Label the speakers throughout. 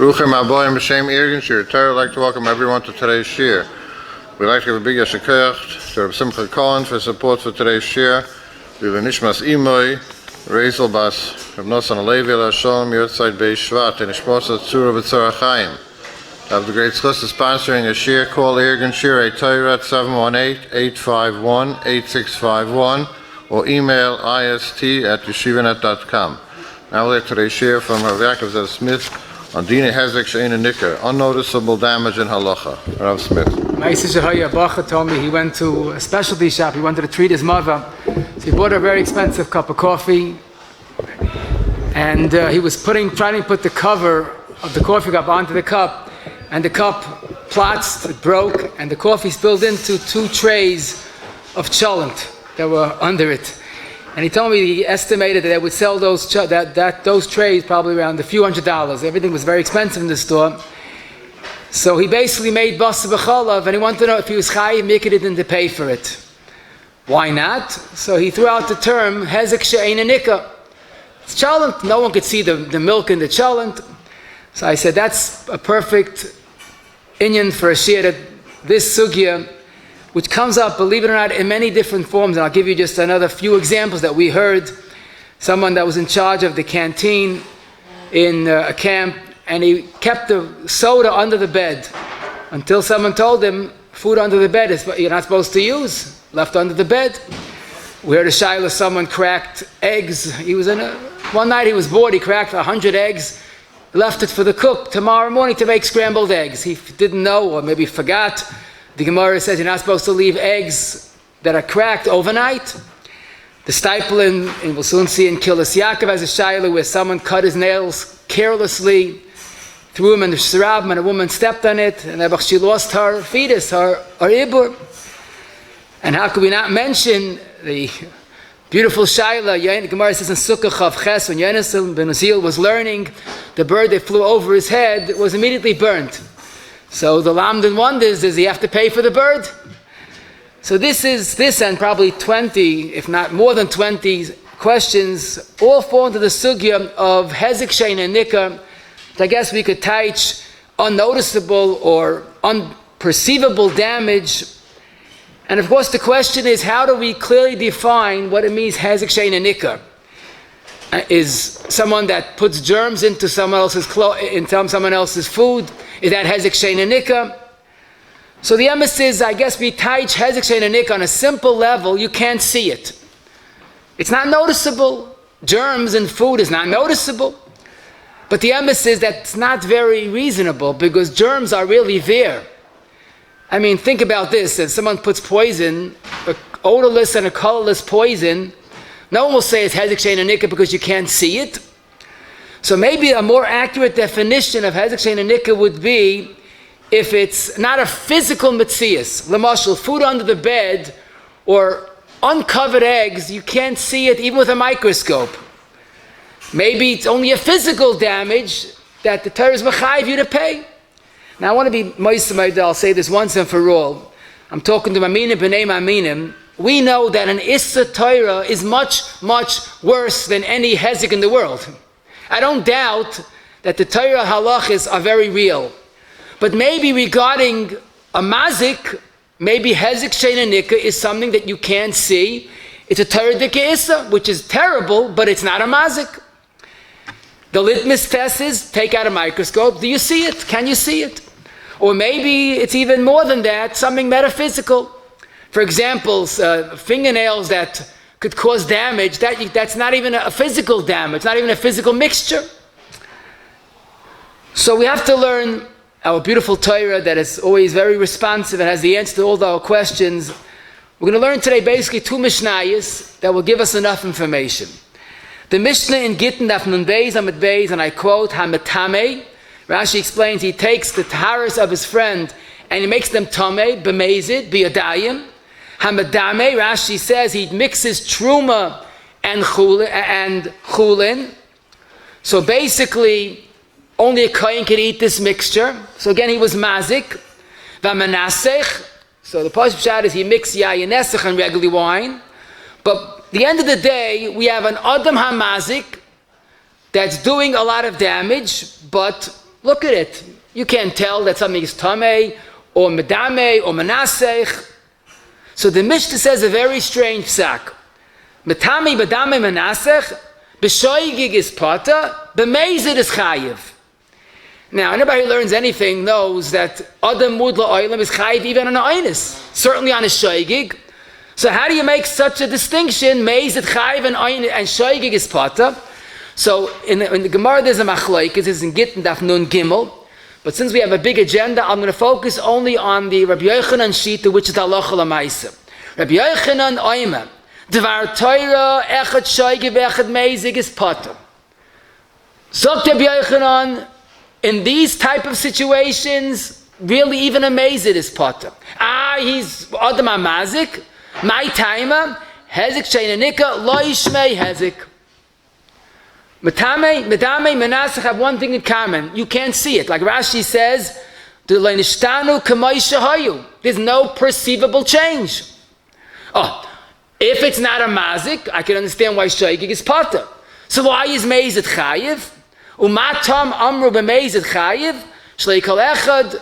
Speaker 1: Bruchim Aboyim B'Shem Irgin Shir Torah. I'd like to welcome everyone to today's shir. We'd like to give a big yashikach to Rabbi Simcha Cohen for support for today's shir. Viva Nishmas Imoy, Rezel Bas, Rabbi Nosson Alevi Lashon, Yotzai Beis Shevat, and Ishmos Tzura B'Tzara Chaim. I have the great Sukkos sponsoring a shir. Call Irgin Shir a Torah at 718-851-8651 or email ist@yeshivanet.com. Now we'll get today's shir from Rabbi Zev Smith on דיני, hezek, שאינו, ניכר, unnoticeable damage in halacha. Rabbi Smith.
Speaker 2: Bacha told me he went to a specialty shop. He wanted to treat his mother, so he bought a very expensive cup of coffee, and he was trying to put the cover of the coffee cup onto the cup, and the cup platzed, it broke, and the coffee spilled into 2 trays of cholent that were under it. And he told me he estimated that they would sell those trays probably around a few $100s. Everything was very expensive in the store. So he basically made basa b'chalav, and he wanted to know if he was chayiv mikdid to pay for it. Why not? So he threw out the term hezek she'eino nikar. It's cholent. No one could see the milk in the cholent. So I said that's a perfect inyan for a shir, that this sugya, which comes up, believe it or not, in many different forms. And I'll give you just another few examples that we heard. Someone that was in charge of the canteen in a camp, and he kept the soda under the bed until someone told him, food under the bed is you're not supposed to use, left under the bed. We heard a shayla, someone cracked eggs. One night he was bored, he cracked 100 eggs, left it for the cook tomorrow morning to make scrambled eggs. He didn't know, or maybe forgot. The Gemara says you're not supposed to leave eggs that are cracked overnight. The Stipler, and we'll soon see in Kilas Yaakov, has a shayla where someone cut his nails carelessly, threw him in the shrab, and a woman stepped on it, and she lost her fetus, her ibur. And how could we not mention the beautiful shayla? The Gemara says in Sukkos Chav Ches, when Yonasan ben Uzziel was learning, the bird that flew over his head was immediately burnt. So the Lamdan wonders, does he have to pay for the bird? So this and probably 20, if not more than 20 questions, all fall into the sugya of hezek she'eino nikar. I guess we could touch unnoticeable or unperceivable damage. And of course the question is, how do we clearly define what it means hezek she'eino nikar? Is someone that puts germs into someone else's someone else's food, is that hezek she'eino nikar? So the emphasis is, I guess we touch hezek she'eino nikar on a simple level. You can't see it. It's not noticeable. Germs in food is not noticeable. But the emphasis is that's not very reasonable, because germs are really there. I mean, think about this. If someone puts poison, an odorless and a colorless poison, no one will say it's hezek she'eino nikar because you can't see it. So maybe a more accurate definition of hezek she'eino nikar would be if it's not a physical metzias, l'mashal, food under the bed or uncovered eggs, you can't see it even with a microscope. Maybe it's only a physical damage that the Torah is mechayiv you to pay. Now I want to be moisamayda, I'll say this once and for all. I'm talking to minim b'nei minim. We know that an issa Torah is much, much worse than any hezek in the world. I don't doubt that the Torah halachos are very real. But maybe regarding a mazik, maybe hezek she'eino nikar is something that you can't see. It's a Torah dika issa, which is terrible, but it's not a mazik. The litmus test is, take out a microscope, do you see it? Can you see it? Or maybe it's even more than that, something metaphysical. For example, fingernails that could cause damage, that's not even a physical damage, not even a physical mixture. So we have to learn our beautiful Torah that is always very responsive and has the answer to all our questions. We're going to learn today basically 2 mishnayos that will give us enough information. The Mishnah in Gittin Daf Nun Beis Amud Beis, and I quote, Hametame. Rashi explains he takes the taharas of his friend and he makes them tameh, b'mezid, b'yadayim. Hamadame, Rashi says he mixes truma and chulin. So basically, only a kohen can eat this mixture. So again, he was mazik. V'manasech. So the pasuk pshat is he mixed yayin nesach and regular wine. But at the end of the day, we have an adam hamazik that's doing a lot of damage, but Look at it. You can't tell that something is tamei, or medame, or menasech. So the Mishnah says a very strange psak. Metame, medame, menasech, b'shoigig is pata, b'meizid is chayiv. Now, anybody who learns anything knows that Adam Mud La'olam is chayiv even on a oinus, certainly on a shoigig. So how do you make such a distinction? Meizid chayiv and shoigig is pata. So in the Gemara there's a machlokes, it's in Gittin Daf Nun Gimel. But since we have a big agenda, I'm going to focus only on the Rabbi Yochanan Shita, which is halacha l'maisa. Rabbi Yochanan oima, Dvar Torah echad shoigig v'echad meizig is pata. Zokt Rabbi Yochanan, in these type of situations, really even a meizid is pata. He's Adam HaMazik, my timer, hezek she'ino Nikar, lo yishmei hezek. Medame, menasech have one thing in common. You can't see it. Like Rashi says, there's no perceivable change. If it's not a mazik, I can understand why shoigig is pata. So why is meizid chayiv? Umatam amru b'meizid chayiv, shlei kol echad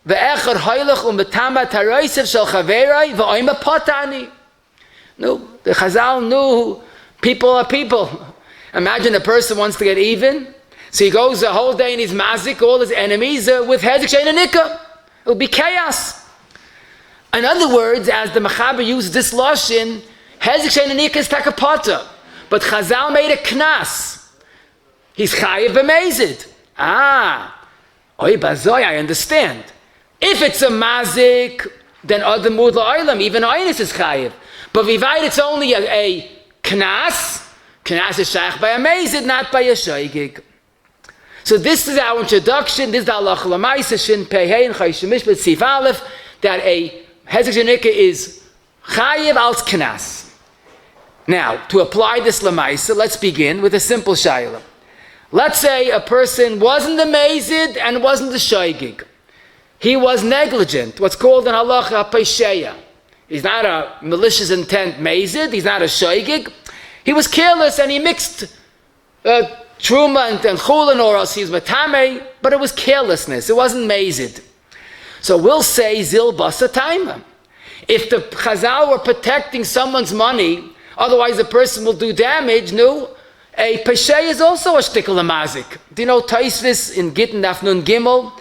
Speaker 2: ve'echad hoylech u'metama taroisev shel chaverai v'oima patani. No, the Chazal knew people are people. Imagine a person wants to get even, so he goes the whole day and he's mazik all his enemies with hezek she'ino Nikar. It will be chaos. In other words, as the Mechaber used this lashon, hezek she'ino Nikar is takapata, but Chazal made a knas. He's chayiv b'meizid. Oy bazoy, I understand. If it's a mazik, then Adam Mud La'olam, even Oinus is chayiv. But v'ivayit, it's only a knas. Knas is shaykh by a meizid, not by a shoigig. So this is our introduction. This is the halacha l'maisa shin pei hey and chayshim mishpat sif aleph, that a hezek she'ino Nikar is chayiv als knas. Now, to apply this l'maisa, let's begin with a simple shayla. Let's say a person wasn't a meizid and wasn't a shoigig. He was negligent, what's called in halacha peisheya. He's not a malicious intent meizid, he's not a shoigig. He was careless and he mixed truma and cholent, or else he was matame, but it was carelessness, it wasn't meizid. So we'll say zil basa taima. If the Chazal were protecting someone's money, otherwise the person will do damage, no, a peshay is also a shtickle mazik. Do you know Taisvis in Gittin Daf Nun Gimel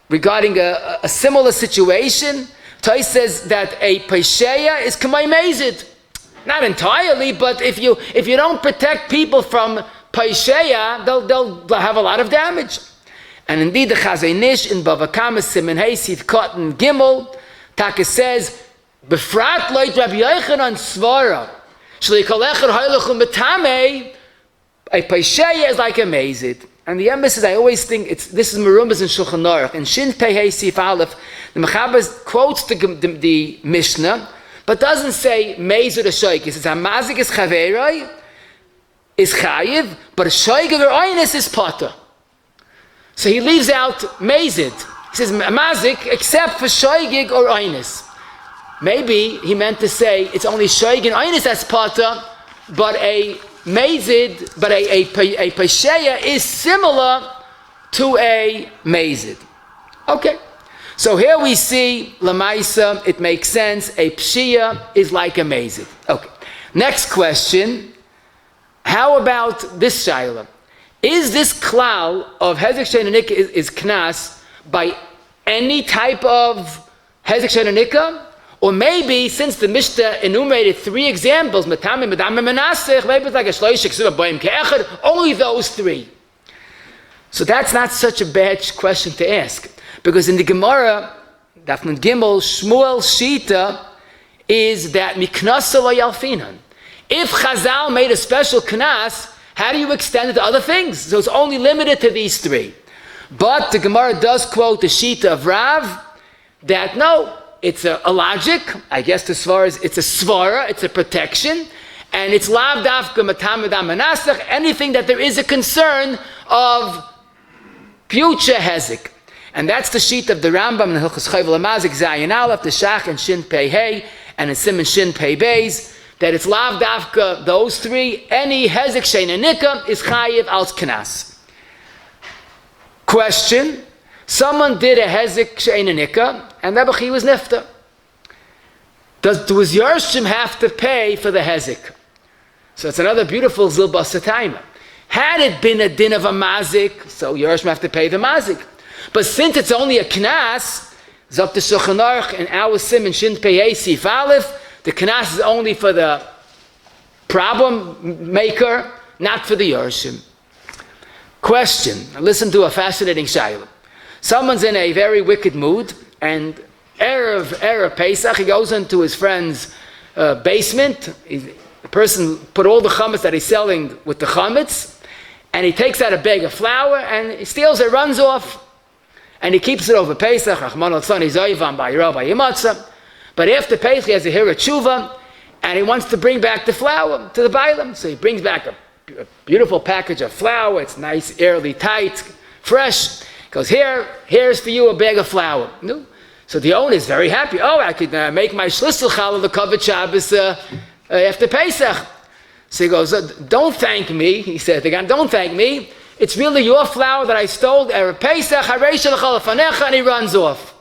Speaker 2: regarding a similar situation? Tais says that a pesheya is kamay meizid. Not entirely, but if you don't protect people from pesheya, they'll have a lot of damage. And indeed, the Chazanish in Bava Kama Siman Hey Sif Cotton Gimel Taka says, Befrat loit Rabbi Yochanan svara shli kol echad hoylech u'metame. A pesheya is like a meizid. And the emphasis, I always think, this is Merumbas in Shulchan Aruch. In Shin Pei Hey Sif Aleph, the Mechaber quotes the Mishnah, but doesn't say meizid or shoigig. It says hamazik is chaverai, is chayiv, but a shoigig or oinus is pata. So he leaves out meizid. He says hamazik except for shoigig or oinus. Maybe he meant to say it's only shoigig and oinus that's pata, but a meizid, but a pesheya is similar to a meizid. Okay. So here we see lamaisa, it makes sense, a pshia is like a meizid. Okay. Next question, how about this shayla? Is this klal of hezek she'ino Nikar is knas by any type of hezek she'ino Nikar? Or maybe, since the Mishnah enumerated 3 examples, metame, medame, menasech, maybe it's like a shloish, ksura, boim, ke'echad, only those 3. So that's not such a bad question to ask. Because in the Gemara, Daf Nun Gimel, Shmuel Shita is that miknasa lo yalfinan. If Chazal made a special knas, how do you extend it to other things? So it's only limited to these 3. But the Gemara does quote the Shita of Rav that no, it's a logic, I guess as far as it's a svara, it's a protection, and it's lav dafka matam medam menasech, anything that there is a concern of future hezek. And that's the sheet of the Rambam in the Hilchos Chayvel Amazik, Zayin Aleph, the Shach, and Shin Pei Hey, and in Simon Shin Pei Beis, that it's lav dafka, those 3, any hezek she'ino Nikar is chayiv als knas. Question. Someone did a hezek she'eino nikar, and Rebbe Chi was nifter. Does Yershim have to pay for the hezek? So it's another beautiful zilbas satayma. Had it been a din of a mazik, so Yershim have to pay the mazik. But since it's only a knas, zok the Shulchan Aruch and our Simon Shin Pei Sif Aleph, the knas is only for the problem maker, not for the Yershim. Question. Listen to a fascinating shayla. Someone's in a very wicked mood, and Erev Pesach, he goes into his friend's basement. The person put all the chometz that he's selling with the chometz, and he takes out a bag of flour, and he steals it, runs off, and he keeps it over Pesach. But after Pesach, he has a hira tshuva, and he wants to bring back the flour to the bailam. So he brings back a beautiful package of flour. It's nice, airly tight, fresh. He goes, here's for you a bag of flour. No. So the owner is very happy. Oh, I could make my shlisel challah the covered Shabbos after Pesach. So he goes, don't thank me. He said again, don't thank me. It's really your flour that I stole at Pesach. And he runs off.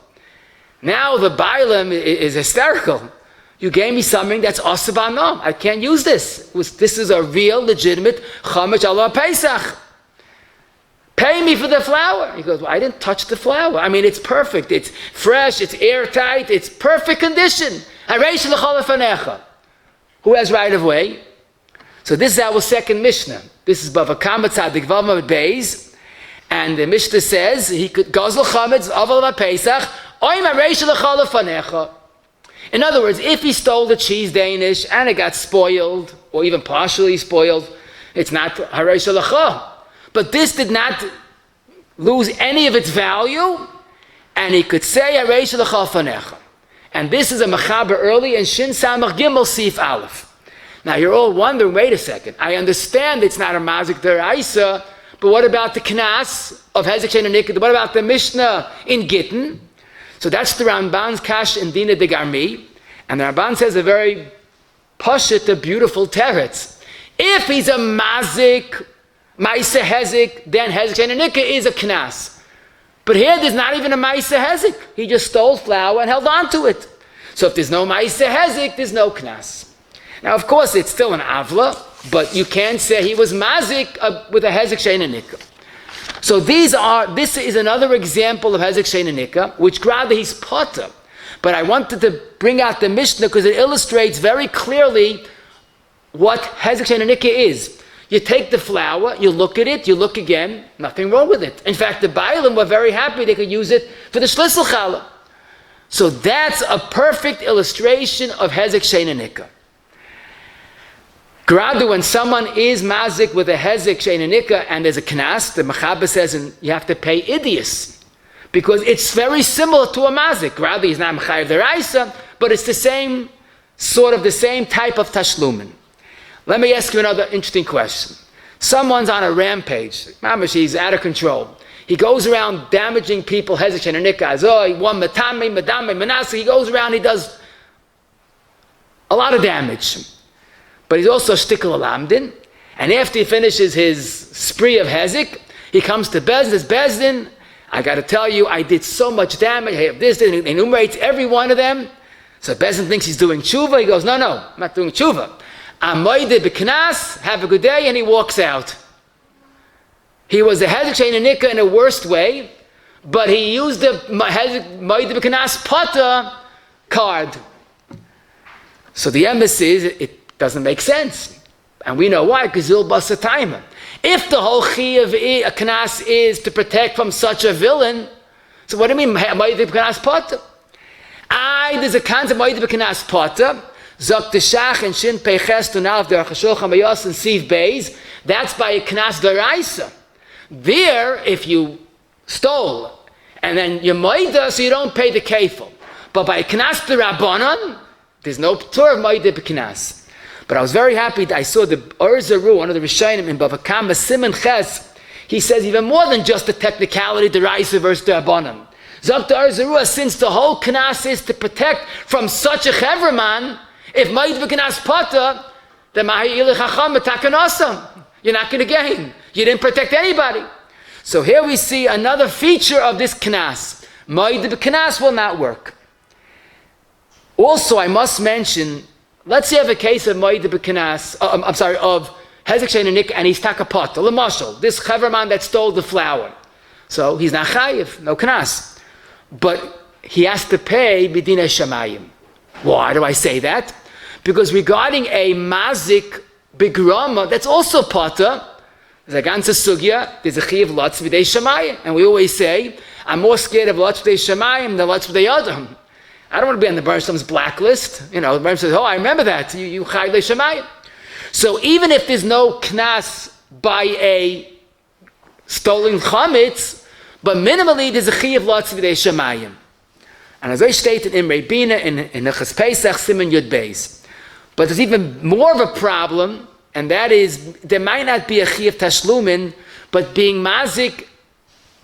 Speaker 2: Now the bailam is hysterical. You gave me something that's asur b'anam. I can't use this. This is a real, legitimate chometz ala Pesach. Pay me for the flour. He goes, well, I didn't touch the flour. I mean, it's perfect. It's fresh. It's airtight. It's perfect condition. Who has right of way? So this is our second Mishnah. This is Bava Kama Tzadik Vav Beis, and the Mishnah says he could gazal chometz aval Pesach. In other words, if he stole the cheese Danish and it got spoiled, or even partially spoiled, it's not hareish halacha. But this did not lose any of its value, and he could say hareish halacha fanecha. And this is a mechaber early in Shin Samach Gimel Sif Aleph. Now you're all wondering, wait a second, I understand it's not a mazik deraisa, but what about the knas of hezek she'eino nikar? What about the Mishnah in Gittin? So that's the Ramban's kash in דיני de Garmi, and the Ramban says a very pashut, a beautiful teretz. If he's a mazik, ma'aseh hezek, then hezek she'eino nikar is a knas. But here there's not even a ma'aseh hezek. He just stole flour and held on to it. So if there's no ma'aseh hezek, there's no knas. Now, of course, it's still an avla, but you can't say he was mazik with a hezek she'eino nikar. So this is another example of hezek she'eino nikar, which rather he's potter. But I wanted to bring out the Mishnah because it illustrates very clearly what hezek she'eino nikar is. You take the flour, you look at it, you look again, nothing wrong with it. In fact, the bailam were very happy they could use it for the shlisel challah. So that's a perfect illustration of hezek she'eino nikar. Gradu, when someone is mazik with a hezek she'eino nikar and there's a knas, the mechaber says you have to pay idios, because it's very similar to a mazik. Gradu is not mechayev deraisa, but it's the same type of tashlumin. Let me ask you another interesting question. Someone's on a rampage. Mamash, he's out of control. He goes around damaging people, hezek she'eino nikar. He won matame, madame, manasa. He goes around, he does a lot of damage. But he's also shtikal alamdin. And after he finishes his spree of hezek, he comes to Bezdin. Says, Bezdin, I got to tell you, I did so much damage. I have this, and he enumerates every one of them. So Bezdin thinks he's doing tshuva. He goes, no, I'm not doing tshuva. I'm moide b'knas, have a good day, and he walks out. He was a hezek she'eino nikar in a worst way, but he used the hezek moide b'knas pata card. So the emes is, it doesn't make sense. And we know why, because he'll bust a timer. If the whole chi of a knas is to protect from such a villain, so what do you mean, moide b'knas pata? There's a concept moide b'knas pata. Zok Teshach and Shin Peiches to Nalv der Chashulchan Mayos and Siv Beis. That's by a knas deraisa. There, if you stole and then you moida, so you don't pay the kefil. But by a knas derabanan, there's no tur of moida b'knas. But I was very happy that I saw the Zaru, one of the Rishonim in Bava Kama Simon Ches. He says even more than just the technicality deraisa versus derabanan. Zok Zaru, since the whole knas is to protect from such a chevraman. If Ma'id b'knas pata, then you're not going to gain. You didn't protect anybody. So here we see another feature of this knas. Moed b'knas will not work. Also, I must mention, let's say you have a case of moed b'knas, of hezek she'eino nikar, and he's takapot. L'mashal, this chaverman that stole the flour. So he's not chayiv, no knas. But he has to pay b'dinei shamayim. Why do I say that? Because regarding a mazik bigrama, that's also potter. There's a ganze sugya, there's a chiv lotz v'dei shamayim. And we always say, I'm more scared of lotz v'dei shamayim than lotz v'dei adam. I don't want to be on the Baruch Shalom's blacklist. You know, the Baruch says, oh, I remember that. You chai v'dei shamayim. So even if there's no knas by a stolen chometz, but minimally there's a chiv lotz v'dei shamayim. And as I stated in Rebina in Nechas Pesach, Siman Yud Beis. But there's even more of a problem, and that is, there might not be a chiv tashlumin, but being mazik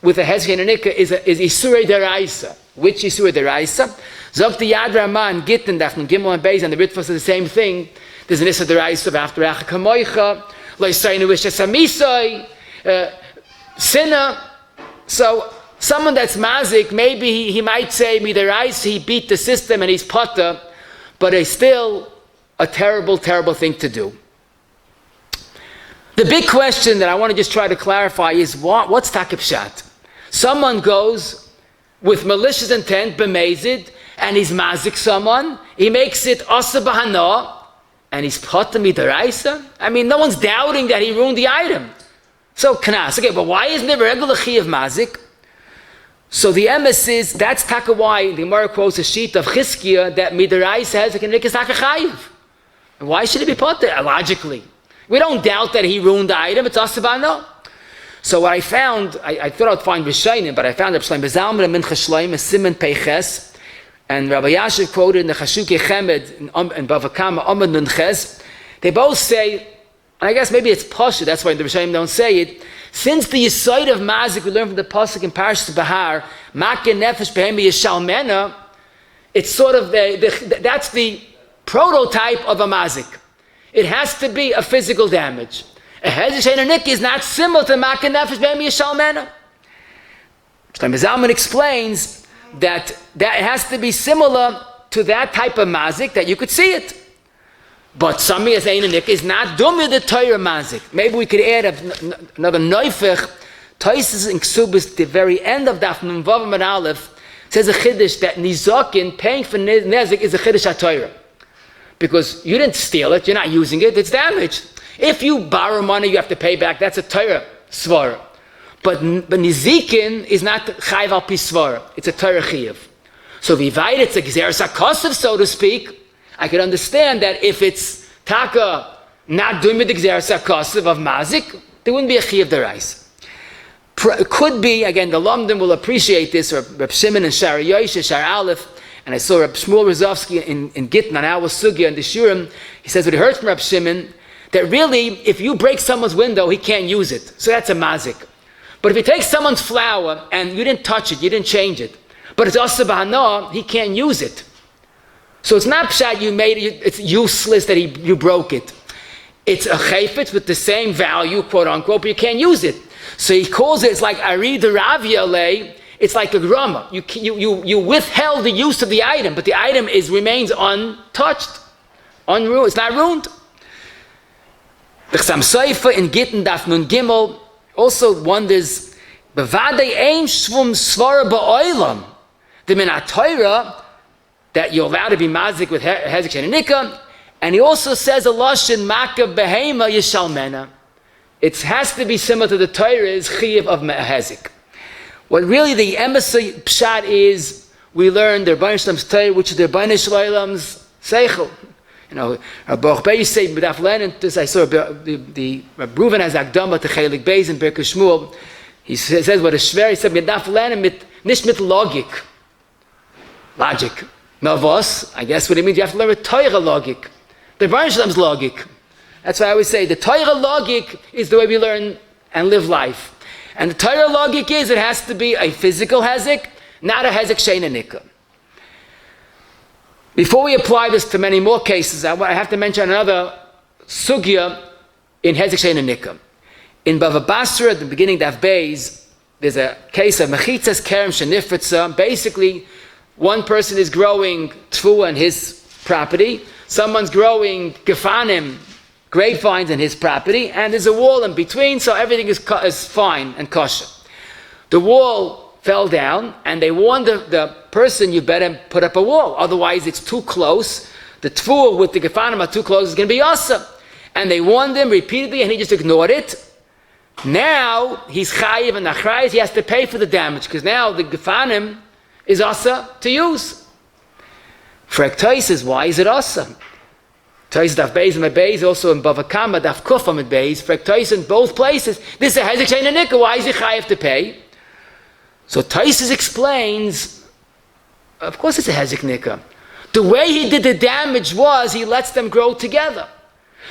Speaker 2: with a hezek she'eino nikar is isurei deraisa. Which isurei deraisa? Zok the Yad Raman, Gittin, Dafn, Gimel and Beis, and the Ritva says the same thing. There's an isur deraisa of after acha kamoicha, lo yisrainu ishes amisoi, sinner. So, someone that's mazik, maybe he might say, midaraisa, he beat the system and he's potter, but it's still a terrible, terrible thing to do. The big question that I want to just try to clarify is what's takipshat? Someone goes with malicious intent, bemazid, and he's mazik someone, he makes it asa bahana, and he's potter midaraisa? I mean, no one's doubting that he ruined the item. So, knas. Okay, but why isn't there a regular chi of mazik? So the emes is, that's taka why the Gemara quotes a sheet of Chizkiah that midaraisa hezek and nikar taka chayiv. Why should it be put there? Logically. We don't doubt that he ruined the item, it's asaba no. So what I found, I thought I'd find Rishonim, but I found Rabbi Shloim Bezalman and Mincha Shloim, a Siman Peiches, and Rabbi Yashiv quoted in the Chashuki Chemed and Bava Kama Amad Nunches. They both say, and I guess maybe it's Pasha, that's why the Rishonim don't say it, since the Yisoid of Mazik we learn from the Pasuk in Parashas Bahar, Makin Nefesh Behemi Yishalmena, it's sort of that's the prototype of a Mazik. It has to be a physical damage. A hezek she'eino nikar is not similar to Makin Nefesh Behemi Yishalmena. Shlomo Zalman explains that it has to be similar to that type of Mazik that you could see it. But Sami as She'eino nikar is not dum with the Torah mazik. Maybe we could add another neufich. Toises in Ksubis, the very end of Daf Nun Vav Amud Aleph, says a chiddush that nizokin, paying for nezik, is a chiddush HaTorah. Because you didn't steal it, you're not using it, it's damaged. If you borrow money, you have to pay back. That's a Torah svara. But nizikin is not chayv al pi svara. It's a Torah chiyuv. So v'ivayit, it's a gzeres hakosov, so to speak. I could understand that if it's taka not doing with the gzeres hakosov of mazik, there wouldn't be a chiyuv deraisa. It could be, again, the Lomdim will appreciate this, or Reb Shimon and Shara Yoshe, Shara Aleph, and I saw Reb Shmuel Rozovsky in Gittin on our Sugya and the Shurim. He says what he heard from Reb Shimon, that really, if you break someone's window, he can't use it. So that's a mazik. But if you take someone's flour and you didn't touch it, you didn't change it, but it's also bahana, he can't use it. So it's not pshat you made it, it's useless that you broke it. It's a chayfetz with the same value, quote unquote, but you can't use it. So he calls it, it's like Ari the Ravia, it's like a grama. You withheld the use of the item, but the item remains untouched, unruined, it's not ruined. The Chassam Sofer in Gittin Daf Nun Gimel also wonders, Bevadei ein shvum svara ba'olam, the min ha-Torah, that you're allowed to be mazik with hezek she'eino nikar, and he also says a lashon maka behema yishalmena. It has to be similar to the Torah's chiyuv of hezek. What really the emissary pshat is, we learn the Rebbeinu Shalom's Torah, which is the Rebbeinu Shalom's seichel. You know, Baruch Beis say b'daf lenin. I saw the Reuven has akdama to chelik beis in Birkas Shmuel. He says what a shver. He said b'daf lenin mit nicht mit logic. Melvos. I guess what it means. You have to learn with Torah logic. The Rebbeinu Shalom's logic. That's why I always say the Torah logic is the way we learn and live life. And the Torah logic is it has to be a physical hezek, not a hezek she'eino nikar. Before we apply this to many more cases, I have to mention another sugya in hezek she'eino nikar. In Bava Basra, at the beginning of Beis, there's a case of mechitzas kerem shenifritza. Basically, one person is growing tfua in his property, someone's growing gefanim, grapevines in his property, and there's a wall in between, so everything is fine and kosher. The wall fell down, and they warned the person, you better put up a wall, otherwise it's too close. The tfua with the gefanim are too close, it's going to be asa. And they warned him repeatedly, and he just ignored it. Now he's chayiv and achrayis, he has to pay for the damage, because now the gefanim is asa to use. For Ektais, why is it asa? Tais daf beis and beis, also in Bava Kama daf kufam and beis. For Ektais in both places, this is a hezek shein and nikar. Why is he chayiv to pay? So Tais explains, of course it's a hezek nikar. The way he did the damage was he lets them grow together.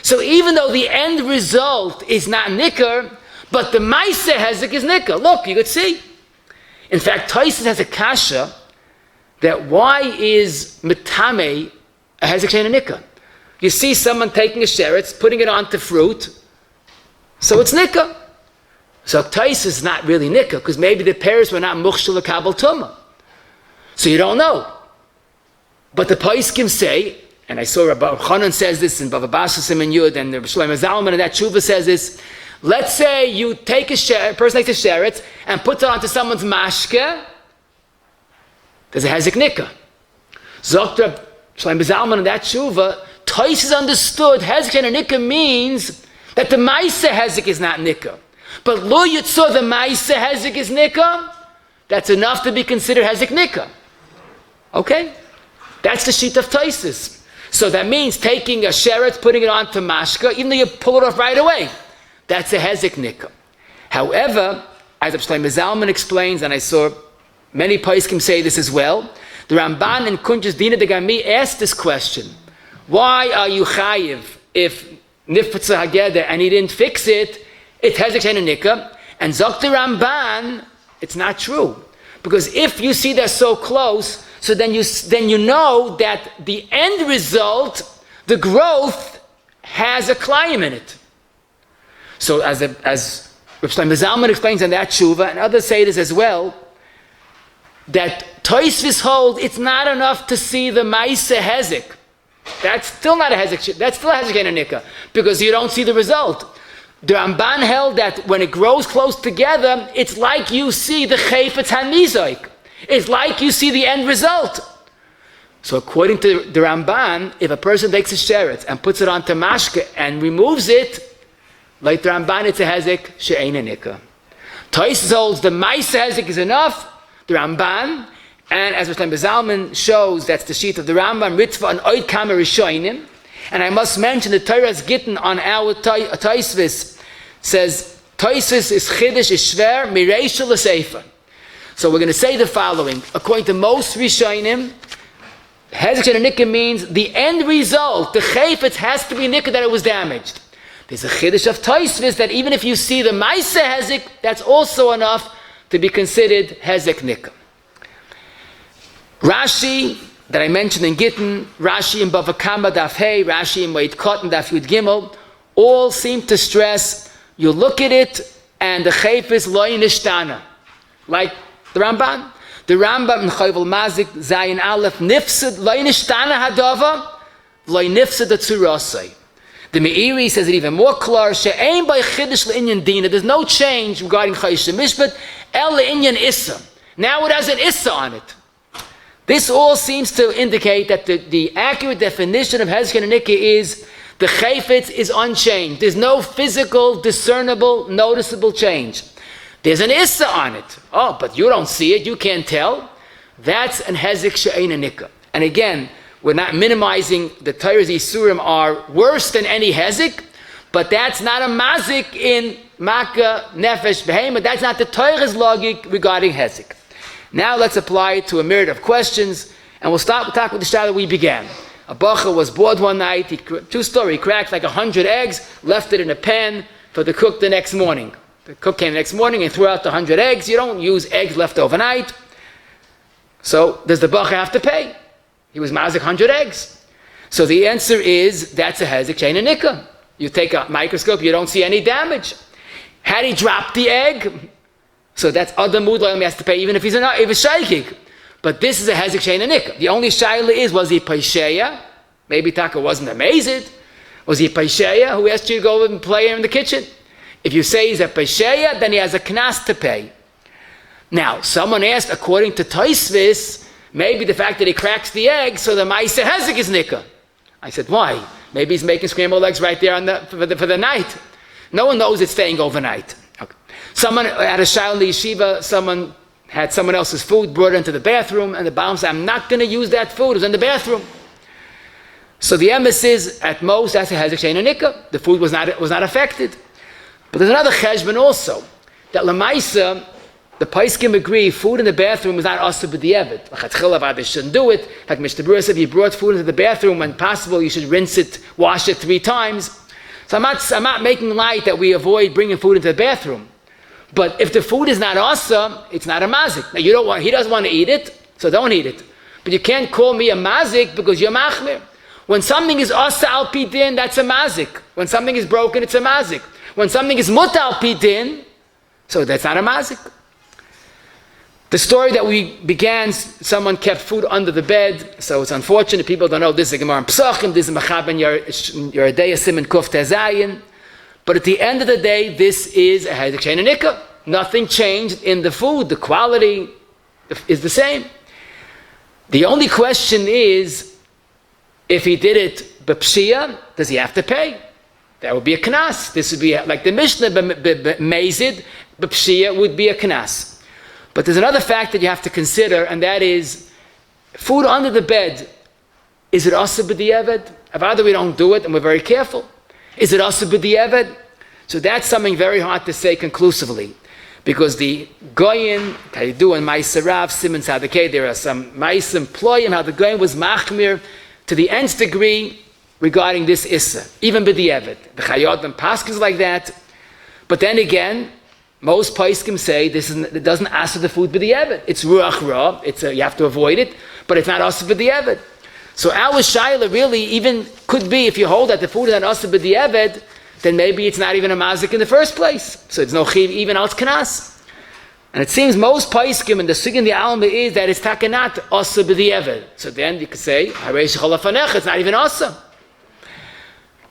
Speaker 2: So even though the end result is not nikar, but the ma'aseh hezek is nikar. Look, you could see. In fact, Tais has a kasha that why is metame a hezek shein and nikar? You see someone taking a sheretz, putting it onto fruit, so it's nikar. So Tais is not really nikar, because maybe the parents were not muchshel kabel tumah. So you don't know. But the Paiskim say, and I saw Rabbi Chanan says this, and Bava Basra Simon Yud, and Rabbi Shlomo Zalman, and that Tshuva says this. Let's say you take a person takes a sheretz and puts it onto someone's mashke. There's a hezek nikar. Zok Rabbi Shlomo Zalman and that Tshuva, Tais is understood, hezek and nikar means that the ma'aseh hezek is not nikar. But lo yitzor, the ma'aseh hezek is nikar, that's enough to be considered hezek nikar. Okay? That's the sheet of Taisis. So that means taking a sheretz, putting it onto mashka, even though you pull it off right away, that's a hezek nikar. However, as Shlomo Zalman explains, and I saw many Paiskim say this as well, the Ramban in Kunjas Dina de Gami asked this question: why are you chayiv if nifetza hageder and he didn't fix it? It's hezek shein and nikar. And zok the Ramban, it's not true, because if you see they're so close, so then you know that the end result, the growth, has a climb in it. So as Rav Shlomo Zalman explains in that tshuva, and others say this as well, that Tosfos hold it's not enough to see the ma'aseh hezek. That's still not a hezek. That's still a hezek and a nikar, because you don't see the result. The Ramban held that when it grows close together, it's like you see the chayfetz hanizoik. It's like you see the end result. So according to the Ramban, if a person takes a sheretz and puts it onto mashke and removes it, like the Ramban, it's a hezek she'ein nikar. Tais holds the ma'aseh hezek is enough, the Ramban, and as Rav Zalman shows, that's the sheet of the Rambam, Ritva and Oid Kama Rishonim. And I must mention the Torah's Gittin on our Tosfos says, Tosfos is Chiddush, is Shver, Mireishel L'Sefer. So we're going to say the following. According to most Rishonim, hezek and nikar means the end result, the chayfetz has to be nikar that it was damaged. There's a chiddush of Tosfos that even if you see the ma'aseh hezek, that's also enough to be considered hezek nikar. Rashi, that I mentioned in Gittin, Rashi in Bava Kama Daf Hey, Rashi in Moed Katan Daf Yud Gimel, all seem to stress, you look at it, and the chayfetz lo nishtana. Like the Rambam in Chayvul Mazik, Zayin Aleph, Nifsed, lo nishtana hadava, lo nifsed atzurasai. The Meiri says it even more clear, she'ein by chiddush le'inyan dina, there's no change regarding chayish mishpat, el le'inyan issa. Now it has an issa on it. This all seems to indicate that the accurate definition of hezek and nikar is the chayfetz is unchanged. There's no physical, discernible, noticeable change. There's an issa on it. Oh, but you don't see it, you can't tell. That's an hezek she'ein nikar. And again, we're not minimizing the Torah's isurim are worse than any hezek, but that's not a mazik in Makkah, Nefesh, Behema. That's not the Torah's logic regarding hezek. Now let's apply it to a myriad of questions, and we'll talk with the shah that we began. A bacha was bored one night, true story, he cracked like 100 eggs, left it in a pan for the cook the next morning. The cook came the next morning and threw out the 100 eggs. You don't use eggs left overnight. So does the bacha have to pay? He was mazik 100 eggs. So the answer is, that's a hezek she'ein nikar. You take a microscope, you don't see any damage. Had he dropped the egg, So that's Adam Mudlayim, he has to pay even if he's shaykik. But this is a hezek she'eino nikar. The only shaila is, was he paisheya? Maybe Taka wasn't amazed. Was he paisheya who asked you to go and play in the kitchen? If you say he's a paisheya, then he has a knas to pay. Now, someone asked, according to Tosfos, maybe the fact that he cracks the egg, so the ma'aseh hezek is nikar. I said, why? Maybe he's making scrambled eggs right there for the night. No one knows it's staying overnight. Okay. Someone at a shayla in the yeshiva, someone had someone else's food, brought it into the bathroom, and the Baal said, I'm not going to use that food, it was in the bathroom. So the emes is, at most, that's a hezek she'eino nikar. The food was not affected. But there's another cheshbon also, that lemaisa, the paiskim agree, food in the bathroom is not asur b'diavad. L'chatchila they shouldn't do it. Like Mr. Brewer said, if you brought food into the bathroom, when possible, you should rinse it, wash it 3 times. So I'm not making light that we avoid bringing food into the bathroom. But if the food is not asur, it's not a mazik. Now he doesn't want to eat it, so don't eat it. But you can't call me a mazik because you're machmir. When something is asur al pi din, that's a mazik. When something is broken, it's a mazik. When something is mutar al pi din, so that's not a mazik. The story that we began, someone kept food under the bed, so it's unfortunate, people don't know, this is a Gemara in Pesachim, this is Mechaben Yeridei Siman Kuf Tezayin. But at the end of the day, this is a hezek she'eino nikar. Nothing changed in the food. The quality is the same. The only question is, if he did it b'pshia, does he have to pay? That would be a knas. This would be like the Mishnah b'mezid, b'pshia would be a knas. But there's another fact that you have to consider, and that is, food under the bed, is it asur b'diavad? Avada we don't do it, and we're very careful. Is it asur b'diavad? So that's something very hard to say conclusively. Because the goyim, how you do in Maisarav, Simon Sadekeh, there are some Maisim ployim, how the goyim was machmir to the nth degree regarding this issa, even b'diavad. The Chayot and Paskins like that. But then again, most paiskim say it doesn't asur the food b'diavad. It's ruach ra, you have to avoid it, but it's not asur b'diavad. So our shaila really even could be, if you hold that the food is not asur b'diavad, then maybe it's not even a mazik in the first place. So it's no chiv even al knas. And it seems most paiskim and the sugya in the alma is that it's takanat asur b'diavad. So then you could say, it's not even asur.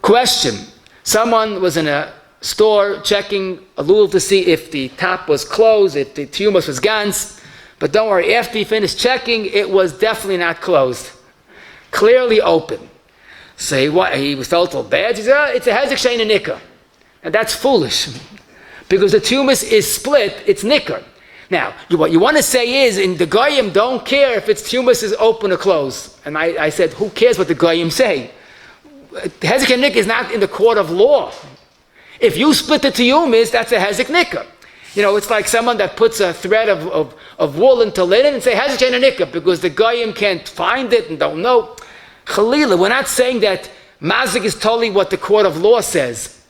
Speaker 2: Question. Someone was in a store checking a lulav to see if the top was closed, if the tumus was gans. But don't worry, after he finished checking, it was definitely not closed. Clearly open. So he felt a little bad. He said, it's a hezek she'eino nikar. And that's foolish. Because the tumus is split, it's nikar. Now, what you want to say is, in the goyim don't care if its tumus is open or closed. And I said, who cares what the goyim say? Hezek she'eino nikar is not in the court of law. If you split the tumus, that's a hezek nikar. It's like someone that puts a thread of wool into linen and say, hezek she'eino nikar, because the goyim can't find it and don't know. Chalila, we're not saying that mazik is totally what the court of law says.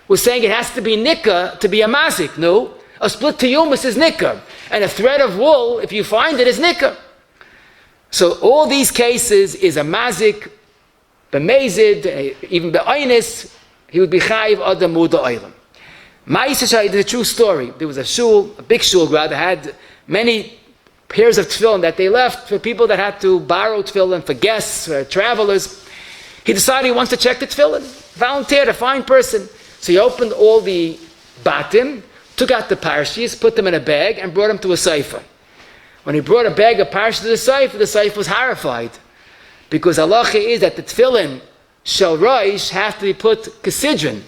Speaker 2: We're saying it has to be nikar to be a mazik. No, a split tiyumus is nikar, and a thread of wool, if you find it, is nikar. So all these cases is a mazik, b'mezid, even b'aynis, he would be chayiv adam muda oilam. Ma'aseh is a true story. There was a shul, a big shul rather, had many pairs of tefillin that they left for people that had to borrow tefillin, for guests, for travelers. He decided he wants to check the tefillin. Volunteered, a fine person. So he opened all the batim, took out the parshis, put them in a bag, and brought them to a sefer. When he brought a bag of parshis to the sefer was horrified. Because halacha is that the tefillin shel roish have to be put kesidron.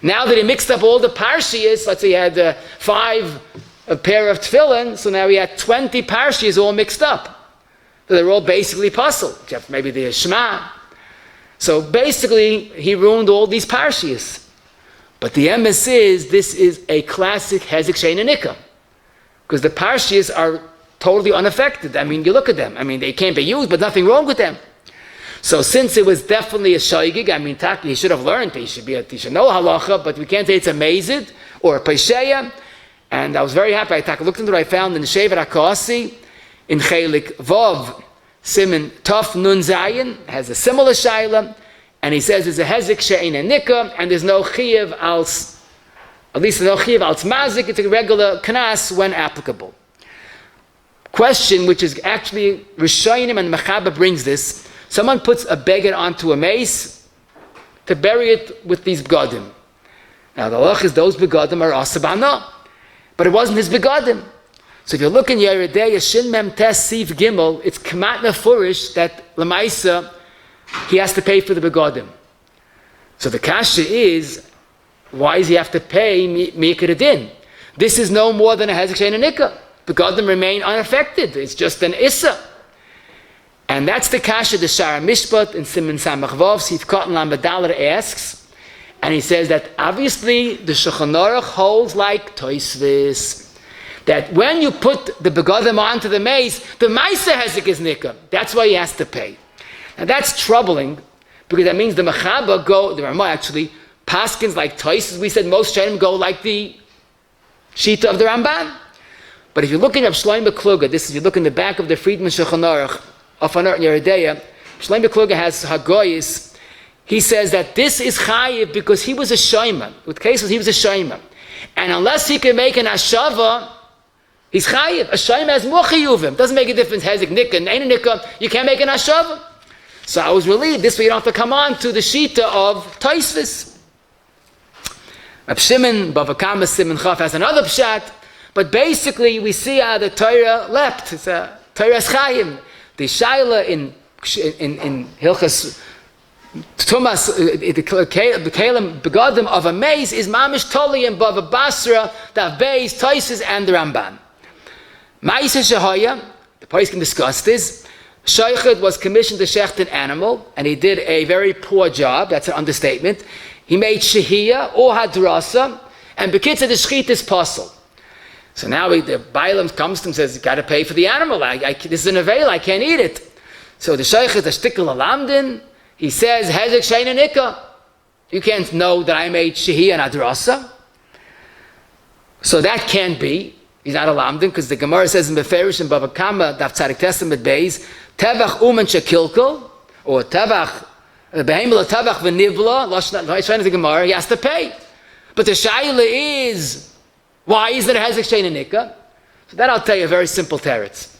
Speaker 2: Now that he mixed up all the parshiyas, let's say he had 5 a pair of tefillin, so now he had 20 parshiyas all mixed up. So they're all basically puzzled, except maybe the Shema. So basically, he ruined all these parshiyas. But the emes is, this is a classic hezek she'eino nikar. Because the parshiyas are totally unaffected. You look at them. They can't be used, but nothing wrong with them. So since it was definitely a shaygig, he should have learned, he should know halacha, but we can't say it's a mezid or a paisheya. And I was very happy. I looked into what I found in the Shevat HaKosi, in Chelik Vav, Siman Tov Nun Zayin, has a similar shaila, and he says there's a hezek she'eino nikar, and there's no chiyav als At least no chiv al mazik, it's a regular knas when applicable. Question, which is actually Rishonim and Mechaba brings this. Someone puts a beggar onto a mace to bury it with these begadim. Now the halach is those begadim are asabana, but it wasn't his begadim. So if you look in Yeridei, Shin Mem Tes Siv Gimel, it's Kamat Nefurish that Lamaisa, he has to pay for the begadim. So the kasha is, why does he have to pay Mikar Din? This is no more than a hezek shein nikar. Begadim remain unaffected. It's just an issa. And that's the kasha the Shara Mishpat in Siman Samach Vav, Sif Katan Lamadalar asks, and he says that obviously the Shulchan Aruch holds like Toisvis, that when you put the begadim onto the mace, the Maisa hezek is nikar. That's why he has to pay. Now that's troubling, because that means the Mechaba the Ramah actually, Paskins like Toisvis, we said most Shainim go like the Shita of the Ramban. But if you look in Rav Shlomo Kluger, this is, you look in the back of the Friedman Shulchan Aruch, of Anart Yeridei, Shlomo Kluger has Hagoyis. He says that this is chayiv because he was a shayman. With cases, he was a shayman. And unless he can make an ashava, he's chayiv. A shayman has more chiyuvim. Doesn't make a difference, hezek, nikar, ain't a nikar, you can't make an ashava. So I was relieved, this way you don't have to come on to the shita of Toisvis. Reb Shimon, Bava Kama, Simon Chaf has another pshat, but basically we see how the Torah leapt. It's a Torah's chayim. The shaila in Hilchas Tumas, the Kalim begadim of a maze is mamish toli and Bava Basra, Dav Beis, Toises, and the Ramban. Ma'isa Shahaya, the place can discuss this. Shaychid was commissioned to shecht an animal, and he did a very poor job. That's an understatement. He made shehiyah or hadrasa, and bekitza the shchit is puzzle. So now the Bailam comes to him and says, you got to pay for the animal. This is an avail, I can't eat it. So the Shaykh is a shtikkel alamdin. He says, hezek shein nikar. You can't know that I made shehi and adrasa. So that can't be. He's not a lamdin, because the Gemara says in Beferish and Bava Kama, Daf Tzadik Testament Beis, tevach umen shekilkel, or tevach, behemel tevach v'nivla, Lashon the Gemara, he has to pay. But the shaila is, why is it a hezek shein nikar? So that I'll tell you a very simple teretz.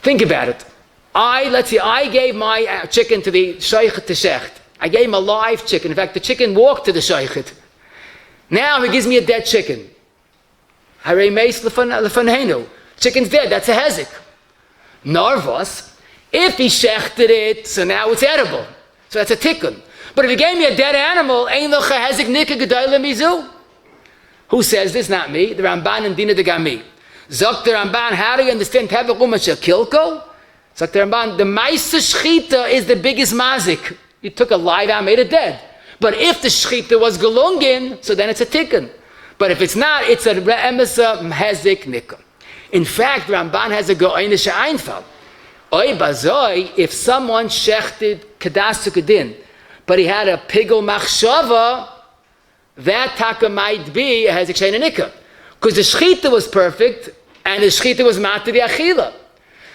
Speaker 2: Think about it. Let's see, I gave my chicken to the shaychet to shecht. I gave him a live chicken. In fact, the chicken walked to the shaychet. Now he gives me a dead chicken. Harei meis lefanheinu. Chicken's dead, that's a hezek. Narvos, if he shechted it, so now it's edible. So that's a tikkun. But if he gave me a dead animal, ein locha hezek nikar gedayla mizu. Who says this? Not me. The Ramban and Dina de Gami. Zok the Ramban, how do you understand tevach umen shekilko? Zok the Ramban, the Maisa Shchita is the biggest mazik. You took a live animal, made it dead. But if the Shchita was gelungin, so then it's a tikkun. But if it's not, it's a re'emesa hezek nikar. In fact, Ramban has a go'einish einfal. Oy bazoi, if someone shechted kadas kedin, but he had a pigel machshava, that taka might be a hezek shein nikar. Because the shchita was perfect, and the shchita was mata the achila.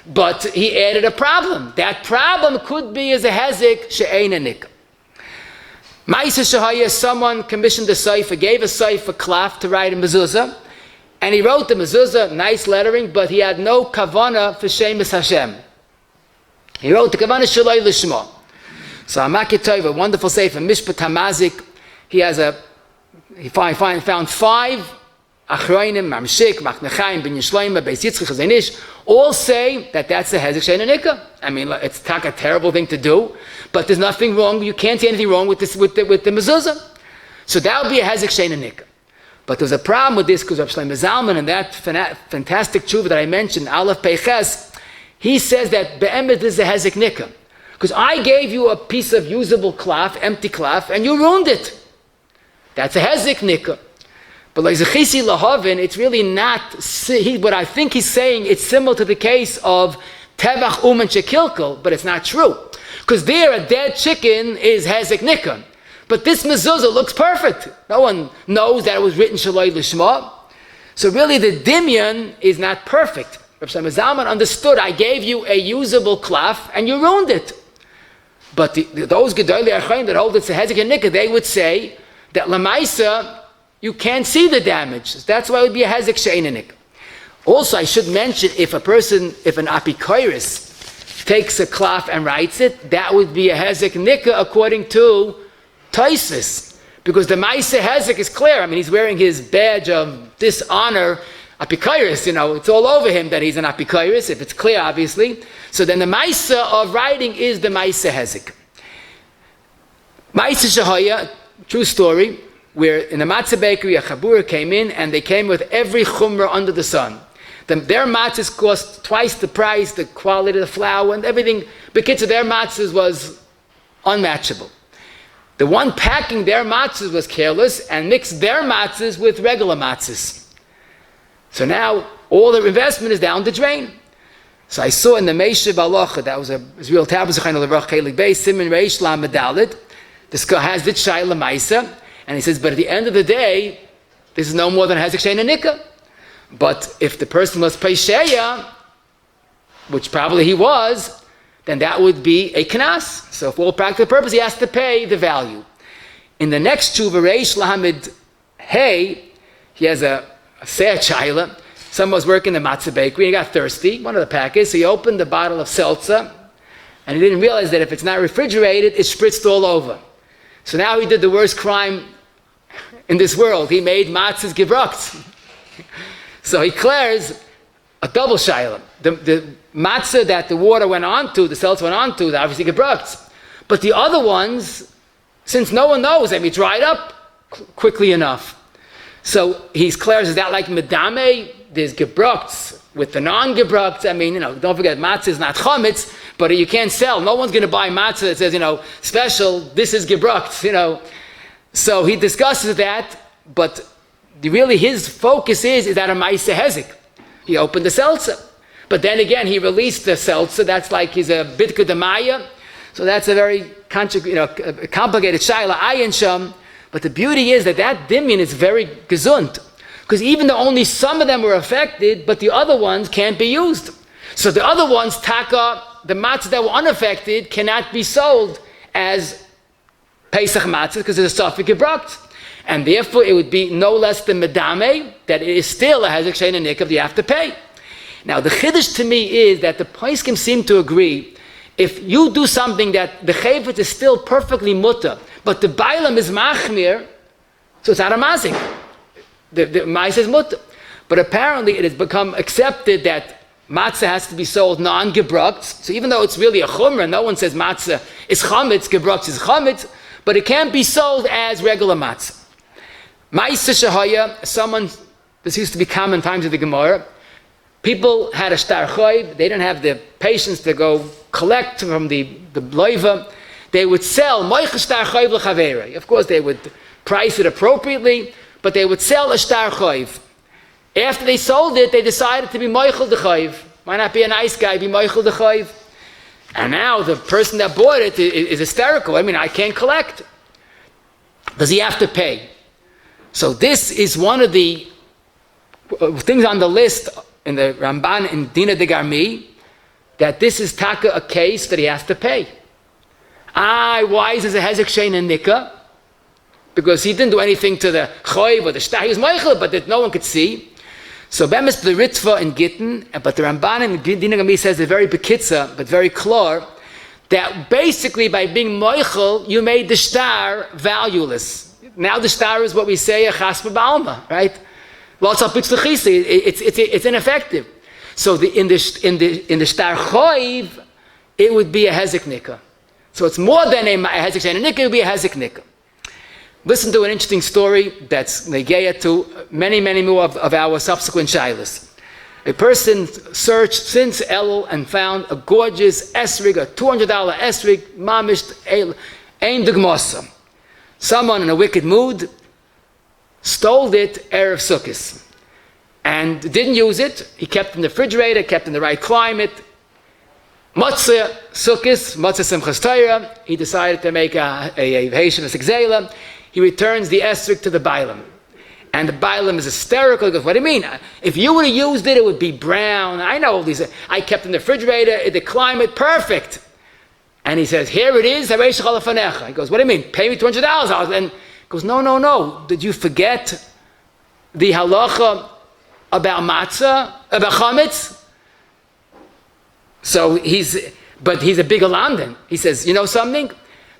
Speaker 2: But he added a problem. That problem could be as a hezek shein nikar. Ma'isa shahaya, someone commissioned a seifa, gave a seifa klaf to write a mezuzah, and he wrote the mezuzah, nice lettering, but he had no kavana for shemis Hashem. He wrote the kavana shaloi lishma. So Amakit Tov, a wonderful seifa, Mishpat Hamazik, he found 5 achroinim, Mamshik, Machnechaim, Ben Yishloima, Beis Yitzchak, Chazanish, all say that that's the hezek shein nikar. I mean, it's a terrible thing to do, but there's nothing wrong. You can't see anything wrong with this, with the mezuzah. So that would be a hezek shein nikar. But there's a problem with this because Rav Shlomo Zalman and that fantastic tshuva that I mentioned, Aleph Peiches, he says that be'emet is a hezek nikar. Because I gave you a piece of usable cloth, empty cloth, and you ruined it. That's a hezek nikar. But like Zechisi Lahavin, it's really not, what I think he's saying, it's similar to the case of Tevach Umen Shekilkel, but it's not true. Because there, a dead chicken is hezek nikar. But this mezuzah looks perfect. No one knows that it was written Shaloi Lishma. So really the dimyan is not perfect. Rav Shlomo Zalman understood, I gave you a usable cloth and you ruined it. But those Gedolei Achronim that hold it's a hezek nikar, they would say that Lamaisa, you can't see the damage. That's why it would be a hezek she'eino nikar. Also, I should mention, if an apikoris takes a cloth and writes it, that would be a hezek nikar according to Tosfos. Because the Maisa hezek is clear. I mean, he's wearing his badge of dishonor, apikoris, it's all over him that he's an apikoris, if it's clear, obviously. So then the Maisa of writing is the Maisa hezek. Maisa shahaya, true story, where in the matzah bakery a chabura came in and they came with every chumrah under the sun. Their matzahs cost twice the price, the quality of the flour and everything. Because their matzahs was unmatchable. The one packing their matzahs was careless and mixed their matzahs with regular matzahs. So now all the investment is down the drain. So I saw in the Meishav Halacha, that was a Israel Taber Zechainu Levrach Chelik Beis Siman Reish Lamed Dalet. This guy has the Shaila Maisa, and he says, but at the end of the day, this is no more than hezek she'eino nikar. But if the person was Pesheya, which probably he was, then that would be a knas. So for all practical purpose, he has to pay the value. In the next tshuva, Reish Lamed Hey, he has a sad shaila. Someone was working in the matzah bakery, and he got thirsty, one of the packets, so he opened the bottle of seltzer, and he didn't realize that if it's not refrigerated, it's spritzed all over. So now he did the worst crime in this world. He made matzahs gebrukt. So he declares a double shaila. The matzah that the water went onto, the seltzer went onto, they're obviously gebrukt. But the other ones, since no one knows, they dried up quickly enough. So he declares, is that like medame? There's gebrukt with the non-gebrukt. I mean, don't forget, matzah is not chometz, but you can't sell. No one's going to buy matzah that says, special, this is gebrukt, So he discusses that, but really his focus is that a maisa hezek. He opened the seltzer. But then again, he released the seltzer. That's like he's a bitka demaya. So that's a very complicated shayla ayin sham. But the beauty is that dimion is very gesund. Because even though only some of them were affected, but the other ones can't be used. So the other ones, taka, the matzahs that were unaffected, cannot be sold as Pesach matzahs because there's a suffix gebrukt. And therefore it would be no less than medame, that it is still a hezek she'eino nikar, you have to pay. Now the chiddush to me is that the poskim seem to agree, if you do something that the chayvet is still perfectly mutter, but the bailam is mahmir, so it's not a mazik. The mais is mutter. But apparently it has become accepted that matzah has to be sold non-gebrukt. So even though it's really a chumrah, no one says matzah is chometz, gebrukt is chometz, but it can't be sold as regular matzah. Ma'isa shahaya, this used to be common times of the Gemara. People had a shtar choiv, they didn't have the patience to go collect from the loiva. They would sell moicha shtar choiv l'chavera. Of course, they would price it appropriately, but they would sell a shtar choiv. After they sold it, they decided to be moichel the choiv. Why not be a nice guy, be moichel the choiv? And now the person that bought it is hysterical. I mean, I can't collect. Does he have to pay? So this is one of the things on the list in the Ramban in Dina de Garmi, that this is taka a case that he has to pay. Why is this a hezek she'eino nikar? Because he didn't do anything to the choiv or the shtar. He was moichel, but that no one could see. So bemis the ritva in Gittin, but the Ramban in Dina Garmi says it's very bekitza, but very klar, that basically by being moichel, you made the shtar valueless. Now the shtar is what we say a chas b'balma, right? It's ineffective. So in the shtar choiv, it would be a hezek nikar. So it's more than a hezek she'eino nikar, it would be a hezek nikar. Listen to an interesting story that's negeya to many more of our subsequent shaylas. A person searched since Elul and found a gorgeous esrig, a $200 esrig, mamish ein dugmasa. Someone in a wicked mood stole it erev Sukkos and didn't use it. He kept it in the refrigerator, kept it in the right climate. Matzah Sukkos, matzah simchas Torah. He decided to make a Heishem Zela. He returns the esrik to the bailam. And the bailam is hysterical. He goes, what do you mean? If you would have used it, it would be brown. I know all these. I kept it in the refrigerator, the climate, perfect. And he says, here it is. He goes, what do you mean? Pay me $200. And goes, no. Did you forget the halacha about matzah, about chometz? So he's a big alam. He says, you know something?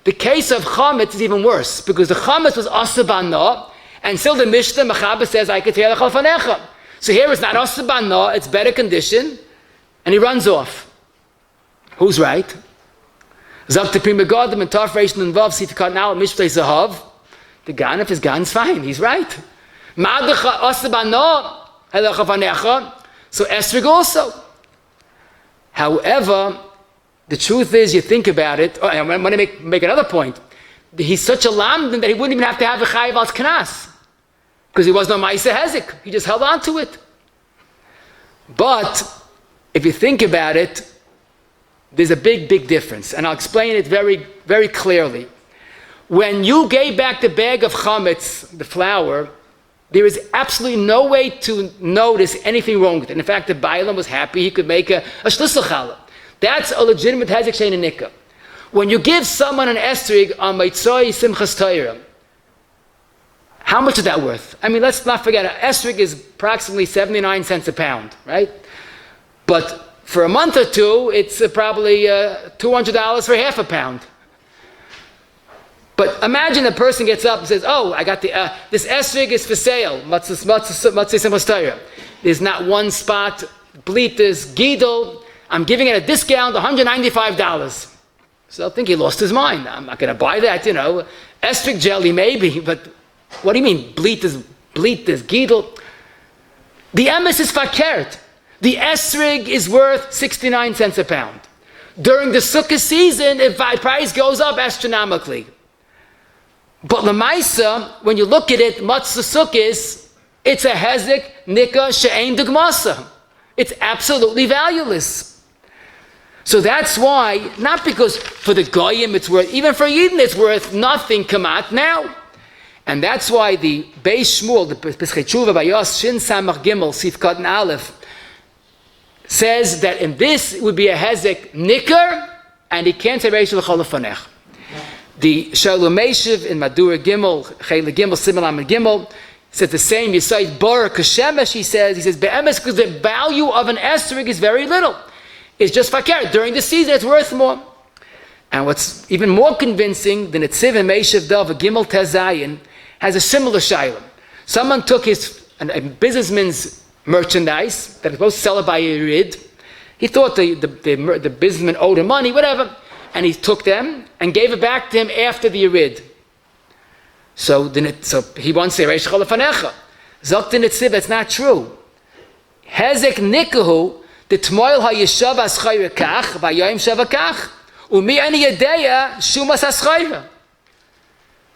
Speaker 2: The case of chometz is even worse, because the chometz was asur b'hanah, and still the Mishnah Mechaber says, I could tear lech lefanecha. So here it's not asur b'hanah, it's better condition, and he runs off. Who's right? Zok the Prima Godim and Taf Reish Nun Vav Sif Kat Now Mishlei Zahav. The Ganef is Gan's fine. He's right. Ma'adecha asur b'hanah helech lefanecha. So esrog also. However, the truth is, you think about it. I want to make another point. He's such a lamdan that he wouldn't even have to have a chayiv al knas, because he was no ma'aseh hezek. He just held on to it. But if you think about it, there's a big difference, and I'll explain it very, very clearly. When you gave back the bag of chometz, the flour, there is absolutely no way to notice anything wrong with it. In fact, the Bailam was happy he could make a shlisel challah. That's a legitimate hezek shein and Nikar. When you give someone an esrig on Meitzoi Simchas Torah, how much is that worth? I mean, let's not forget, an esrig is approximately 79 cents a pound, right? But for a month or two, it's probably $200 for half a pound. But imagine a person gets up and says, oh, I got this esrig is for sale, Matzah Simchas Torah. There's not one spot, blitas, gidel, I'm giving it a discount, $195. So I think he lost his mind. I'm not going to buy that, Esrig jelly maybe, but what do you mean, bleat is gidel? The emes is fakert. The esrig is worth 69 cents a pound. During the Sukkos season, if the price goes up astronomically. But lemaisa, when you look at it, matzah Sukkos, it's a hezek, Nikar, she'ein dugmasa. It's absolutely valueless. So that's why, not because for the goyim it's worth, even for Yidden it's worth nothing kamat now. And that's why the Beis Shmuel, the Pesach Tshuva Bayos Shin Samach Gimel Sif Katan Aleph, says that in this it would be a hezek Nikar, and he can't say Reish L'chol Lefanech. The Shalom Meshiv in Madura Gimel, Chayla Gimel, Simelam Gimel, says the same. Yisayit Bor Kashemesh, he says Be'emes, because the value of an esrig is very little. It's just fakir. During the season, it's worth more. And what's even more convincing than Netziv and Meishav Dov, a Gimel Tezayin, has a similar shaila. Someone took a businessman's merchandise that was supposed to sell it by a rid. He thought the businessman owed him money, whatever, and he took them and gave it back to him after the rid. So he wants to say Reish Chalafanecha. Zok the Netziv, that's not true. Hezek Nikahu. The tmoil hayeshav aschayre kach vayayim shavakach umi ani yadeya shumas aschayre.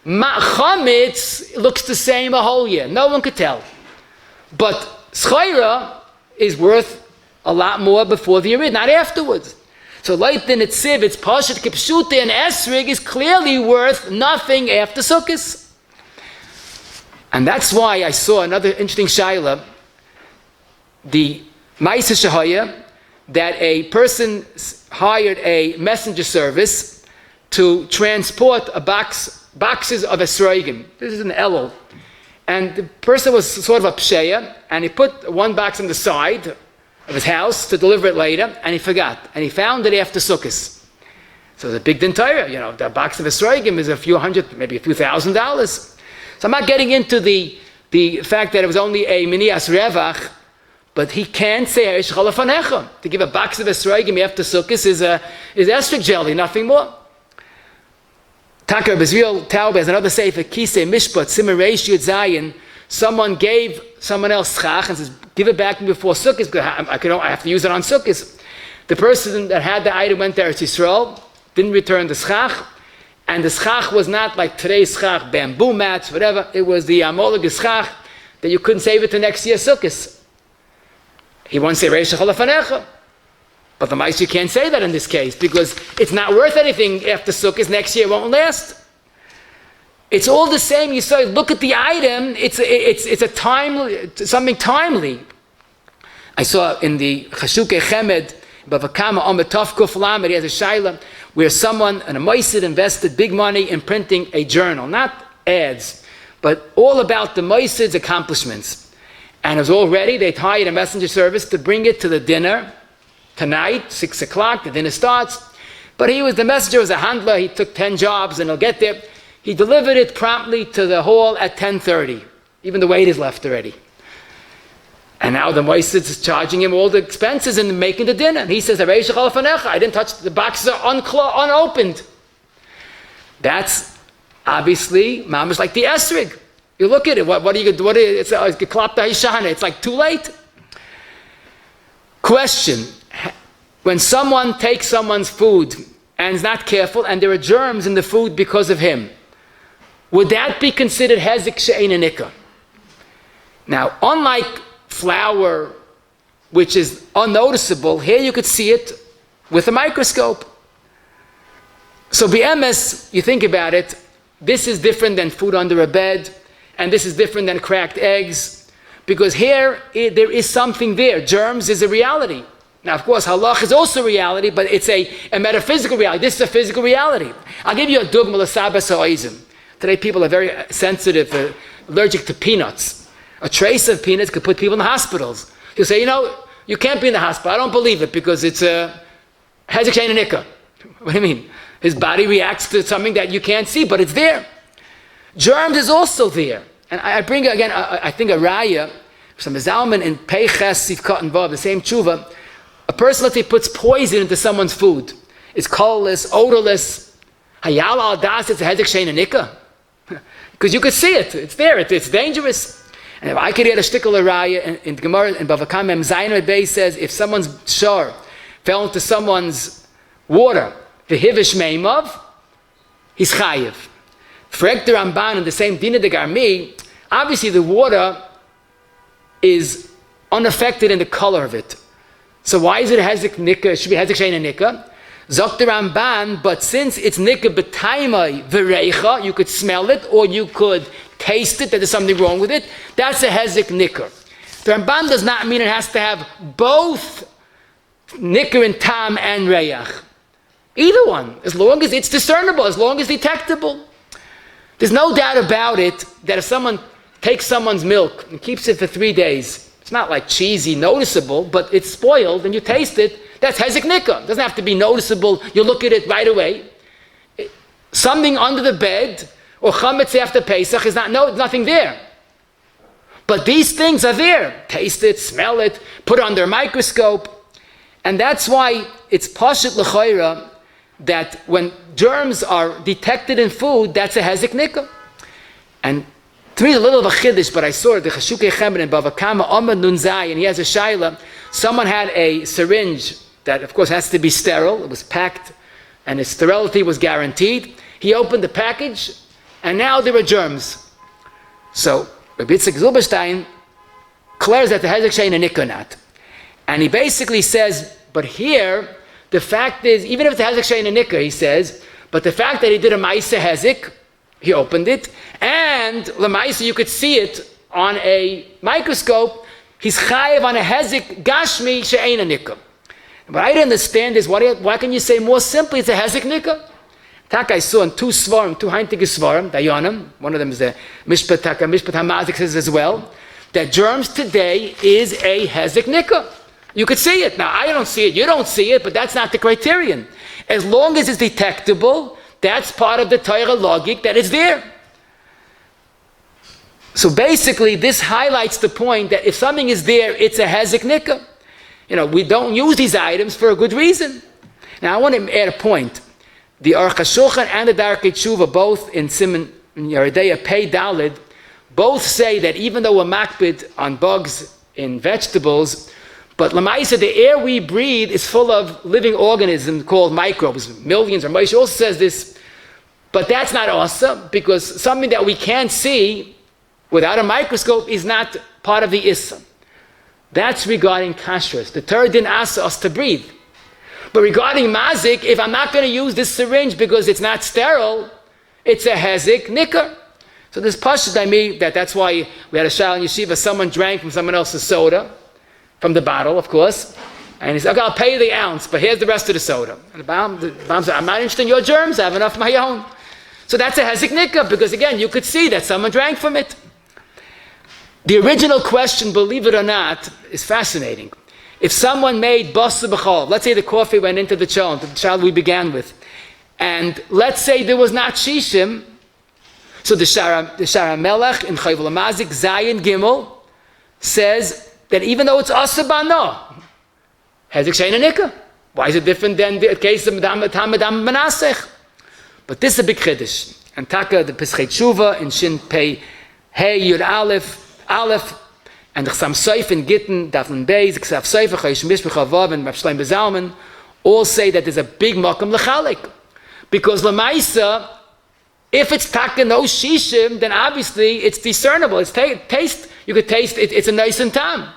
Speaker 2: Chometz looks the same a whole year. No one could tell. But schayra is worth a lot more before the yerid, not afterwards. So like the Netziv, it's pashat kipshute, and esrig is clearly worth nothing after Sukkos. And that's why I saw another interesting shaila. The Ma'aseh Shahaya, that a person hired a messenger service to transport boxes of esrogim. This is an elul. And the person was sort of a psheya, and he put one box on the side of his house to deliver it later, and he forgot. And he found it after Sukkos. So it's a big din Torah, the box of esrogim is a few hundred, maybe a few $1,000. So I'm not getting into the fact that it was only a minias revach, but he can't say Reish Chalafanecha. To give a box of esrogim after Sukkos is esrog jelly, nothing more. Takar Bezriel Taube has another sefer, Kisei Mishpat, Simer Reish Yud Zayin. Someone gave someone else schach and says, give it back to me before Sukkos, because I have to use it on Sukkos. The person that had the item went to Eretz Yisrael, didn't return the schach, and the schach was not like today's schach, bamboo mats, whatever. It was the amolog schach that you couldn't save it to next year's Sukkos. He won't say Reish Chalafanecha. But the mice, you can't say that in this case, because it's not worth anything after Sukkot. Next year it won't last. It's all the same. You say, look at the item. It's a timely, something timely. I saw in the Chashuke Chemed, Bavakama Ometov Kuf Lamed, he has a shaila where someone, an Maisid, invested big money in printing a journal, not ads, but all about the Moised's accomplishments. And it was all ready. They hired a messenger service to bring it to the dinner tonight, 6 o'clock, the dinner starts. But the messenger was a handler, he took 10 jobs and he'll get there. He delivered it promptly to the hall at 10:30. Even the waiters left already. And now the Moised is charging him all the expenses in making the dinner. And he says, I didn't touch, the boxes are unopened. That's obviously, mama's like the esrig. You look at it, what are you going to do? It's like too late. Question, when someone takes someone's food and is not careful and there are germs in the food because of him, would that be considered hezek she'eino nikar? Now, unlike flour, which is unnoticeable, here you could see it with a microscope. So BMS, you think about it, this is different than food under a bed, and this is different than cracked eggs, because here there is something there. Germs is a reality. Now, of course, halach is also reality, but it's a metaphysical reality. This is a physical reality. I'll give you a dugma l'sabas ha'oizim. Today people are very sensitive, allergic to peanuts. A trace of peanuts could put people in the hospitals. You'll say, you can't be in the hospital. I don't believe it because it's a hezek she'eino nikar. What do you mean? His body reacts to something that you can't see, but it's there. Germs is also there. And I bring again, I think a raya, some Zalman in Peiches, Sivkot and Vav, the same tshuva. A person, let's say, puts poison into someone's food. It's colorless, odorless. Hayal al das, it's a hezek she'eino nikar. Because you could see it. It's there. It's dangerous. And if I could get a shtickle raya in Gemara, in Bava Kama, Zayin Bey says, if someone's shor fell into someone's water, the hivish meimav, he's chayiv. Frek the Ramban in the same Dina de Garmi, obviously the water is unaffected in the color of it. So why is it hezek nikar? It should be hezek she'eino nikar. Zok the Ramban, but since it's nikar b'taimai v'reicha, you could smell it or you could taste it, that there's something wrong with it. That's a hezek nikar. The Ramban does not mean it has to have both nikar and tam and reyach. Either one, as long as it's discernible, as long as detectable. There's no doubt about it that if someone takes someone's milk and keeps it for 3 days, it's not like cheesy, noticeable, but it's spoiled and you taste it, that's hezek nikar. It doesn't have to be noticeable, you look at it right away. Something under the bed or chometz after Pesach is nothing there. But these things are there. Taste it, smell it, put it under a microscope. And that's why it's pashut l'chayra that when germs are detected in food, that's a hezek nikar. And to me, a little of a chiddush, but I saw it, the Chashukei Chemen in Bava Kama, Amad Nun Zai, and he has a shaila. Someone had a syringe that, of course, has to be sterile. It was packed, and its sterility was guaranteed. He opened the package, and now there are germs. So, Rabbi Yitzchak Zilberstein declares that the hezek she'eino nikar not. And he basically says, but here, the fact is, even if it's hezek she'eino nikar, he says, but the fact that he did a ma'aseh hezek, he opened it, and l'ma'aseh you could see it on a microscope, he's chayiv on a hezek gashmi she'eino nikar. What I don't understand is, why can you say more simply it's a hezek nikar? Tak I saw in two heintige svarim, dayanim, one of them is the Mishpat HaMazik says as well, that germs today is a hezek nikar. You could see it. Now, I don't see it, you don't see it, but that's not the criterion. As long as it's detectable, that's part of the Torah logic that is there. So basically, this highlights the point that if something is there, it's a hezek nikar. We don't use these items for a good reason. Now, I want to add a point. The Aruch HaShulchan and the Darkei Tshuva, both in Siman Yeridea Pei Dalid, both say that even though we're makbid on bugs in vegetables, but l'maisa, the air we breathe is full of living organisms called microbes, millions, or Moshe also says this, but that's not awesome, because something that we can't see without a microscope is not part of the Issa. That's regarding kashrus. The Torah didn't ask us to breathe. But regarding mazik, if I'm not going to use this syringe because it's not sterile, it's a hezek nikar. So this pashut by me, that's why we had a shayla in yeshiva, someone drank from someone else's soda, from the bottle, of course, and he said, okay, I'll pay you the ounce, but here's the rest of the soda. And the Baum said, I'm not interested in your germs, I have enough of my own. So So that's a hezek nikar, because again, you could see that someone drank from it. The original question, believe it or not, is fascinating. If someone made basar b'chol, let's say the coffee went into the cholent, the child we began with, and let's say there was not shishim, so the Shara Melech in Chayvul Amazik, Zayin Gimel, says that even though it's asur bano, hezek she'eino nikar. Why is it different than the case of Madam Manasech? But this is a big chiddush. And Taka, the Pesach Tshuva, in Shin Pei Hey Yud Aleph, and the Chsam Soif in Gittin, Dafn Beis, Ksav Soif, Chayish Mishpach Avav, and Rav Shlomo Zalman, all say that there's a big makom l'chalik. Because Lamaisa, if it's Taka no shishim, then obviously it's discernible. It's taste. You could taste it. It's a nice and tam.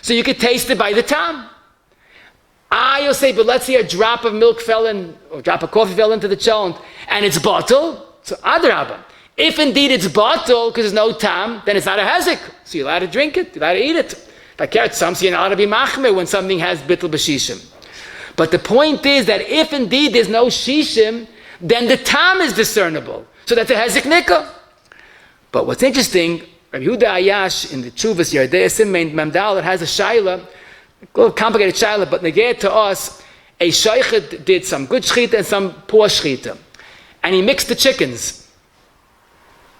Speaker 2: So you could taste it by the tam. You'll say, but let's say a drop of milk fell in, or a drop of coffee fell into the cholent, and it's bottle. So adrabah. If indeed it's bottle, because there's no tam, then it's not a hezek. So you're allowed to drink it, you're allowed to eat it. If I care, some say you're not allowed to be maxmir when something has bittul b'shishim. But the point is that if indeed there's no shishim, then the tam is discernible. So that's a hezek nikar. But what's interesting, Rabbi Yehuda Ayash in the Tshuvas Yardei Simein Memdal, it has a shaila, a little complicated shaila, but negate to us, a shaychet did some good shchita and some poor shchita. And he mixed the chickens.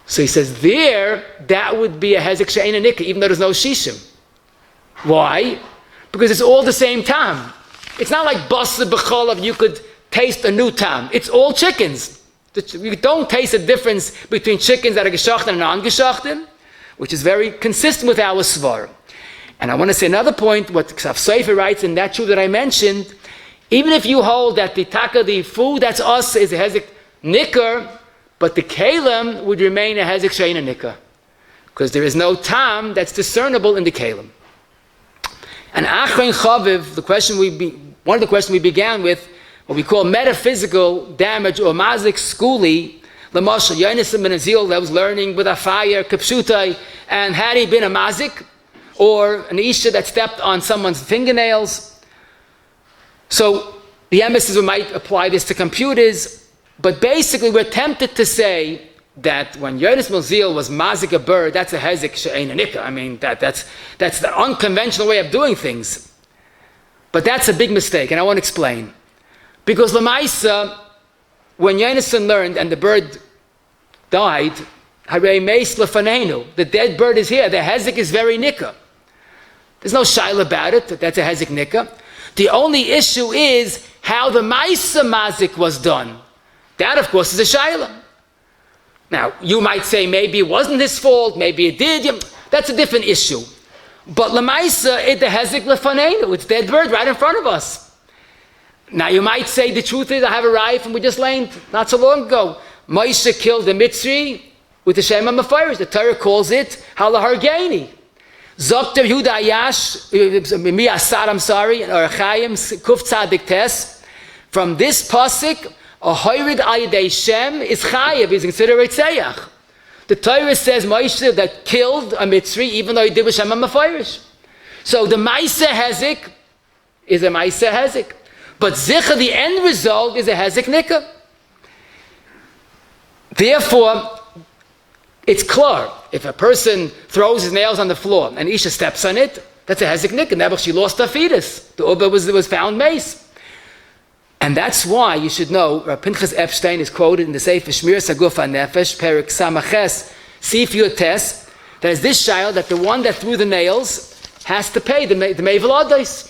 Speaker 2: So he says there, that would be a hezek she'eino nikar, even though there's no shishim. Why? Because it's all the same tam. It's not like basar b'cholav, you could taste a new tam. It's all chickens. You don't taste a difference between chickens that are geshachten and non-geshachten, which is very consistent with our svar. And I want to say another point, what Ksav Sofer writes in that tshuva that I mentioned, even if you hold that the food that's us is a hezek nikar, but the kalim would remain a hezek she'eino nikar, because there is no tam that's discernible in the kalim. And achrein chaviv, one of the questions we began with, what we call metaphysical damage or mazik skuli, l'mashal Yonis ben Azil that was learning with a fire kapshutai, and had he been a mazik or an isha that stepped on someone's fingernails. So the emissaries might apply this to computers, but basically we're tempted to say that when Yonis ben Azil was mazik a bird, that's a hezek she'eino nikar. I mean, that's the unconventional way of doing things. But that's a big mistake, and I want to explain. Because Lamaisa, when Yonason learned and the bird died, the dead bird is here, the hezek is very nikar. There's no shaila about it, that's a hezek nikar. The only issue is how the maisa mazik was done. That, of course, is a shaila. Now, you might say maybe it wasn't his fault, maybe it did. That's a different issue. But Lamaisa, the hezek lefaneinu, it's dead bird right in front of us. Now you might say the truth is I have a rif and we just learned not so long ago. Moshe killed the Mitzri with the Shem HaMefarish. The Torah calls it halahargeni. Zokter Yehuda Ayash Mi Asar, I'm sorry, and Orachayim Kuf Tzadik Tes. From this pasuk, a hoyrid al yedei Shem is chayev, is considered Ritzayach. The Torah says Moshe that killed a Mitzri even though he did with Shem HaMefarish. So the Maisa Hezek is a Maisa Hezek. But zicha, the end result, is a hezek nikar. Therefore, it's clear. If a person throws his nails on the floor and Isha steps on it, that's a hezek nikar. Never she lost her fetus. The Uber was found mace. And that's why you should know, Pinchas Epstein is quoted in the Sefer Shmir Saguf HaNefesh, Perik Samaches, Sif Yotes, that is this child, that the one that threw the nails has to pay the Meivel Adais.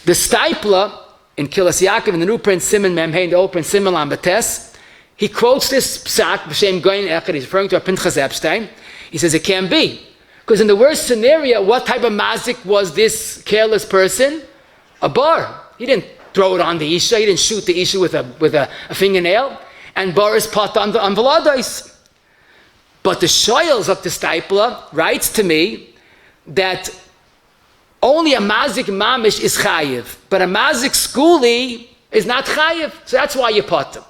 Speaker 2: The Stipler in Kilas Yaakov in the New Print Simon Memhein, the Old Print Simon Lambates, he quotes this psak b'shem Goyin Echad. He's referring to a Pinchas Epstein. He says it can't be, because in the worst scenario, what type of mazik was this careless person? A bar. He didn't throw it on the isha. He didn't shoot the isha with a fingernail. And bar is pot on Veladais. But the shoyels of the Stipler writes to me that only a mazik mamish is chayiv, but a mazik skuli is not chayiv. So that's why you pot them.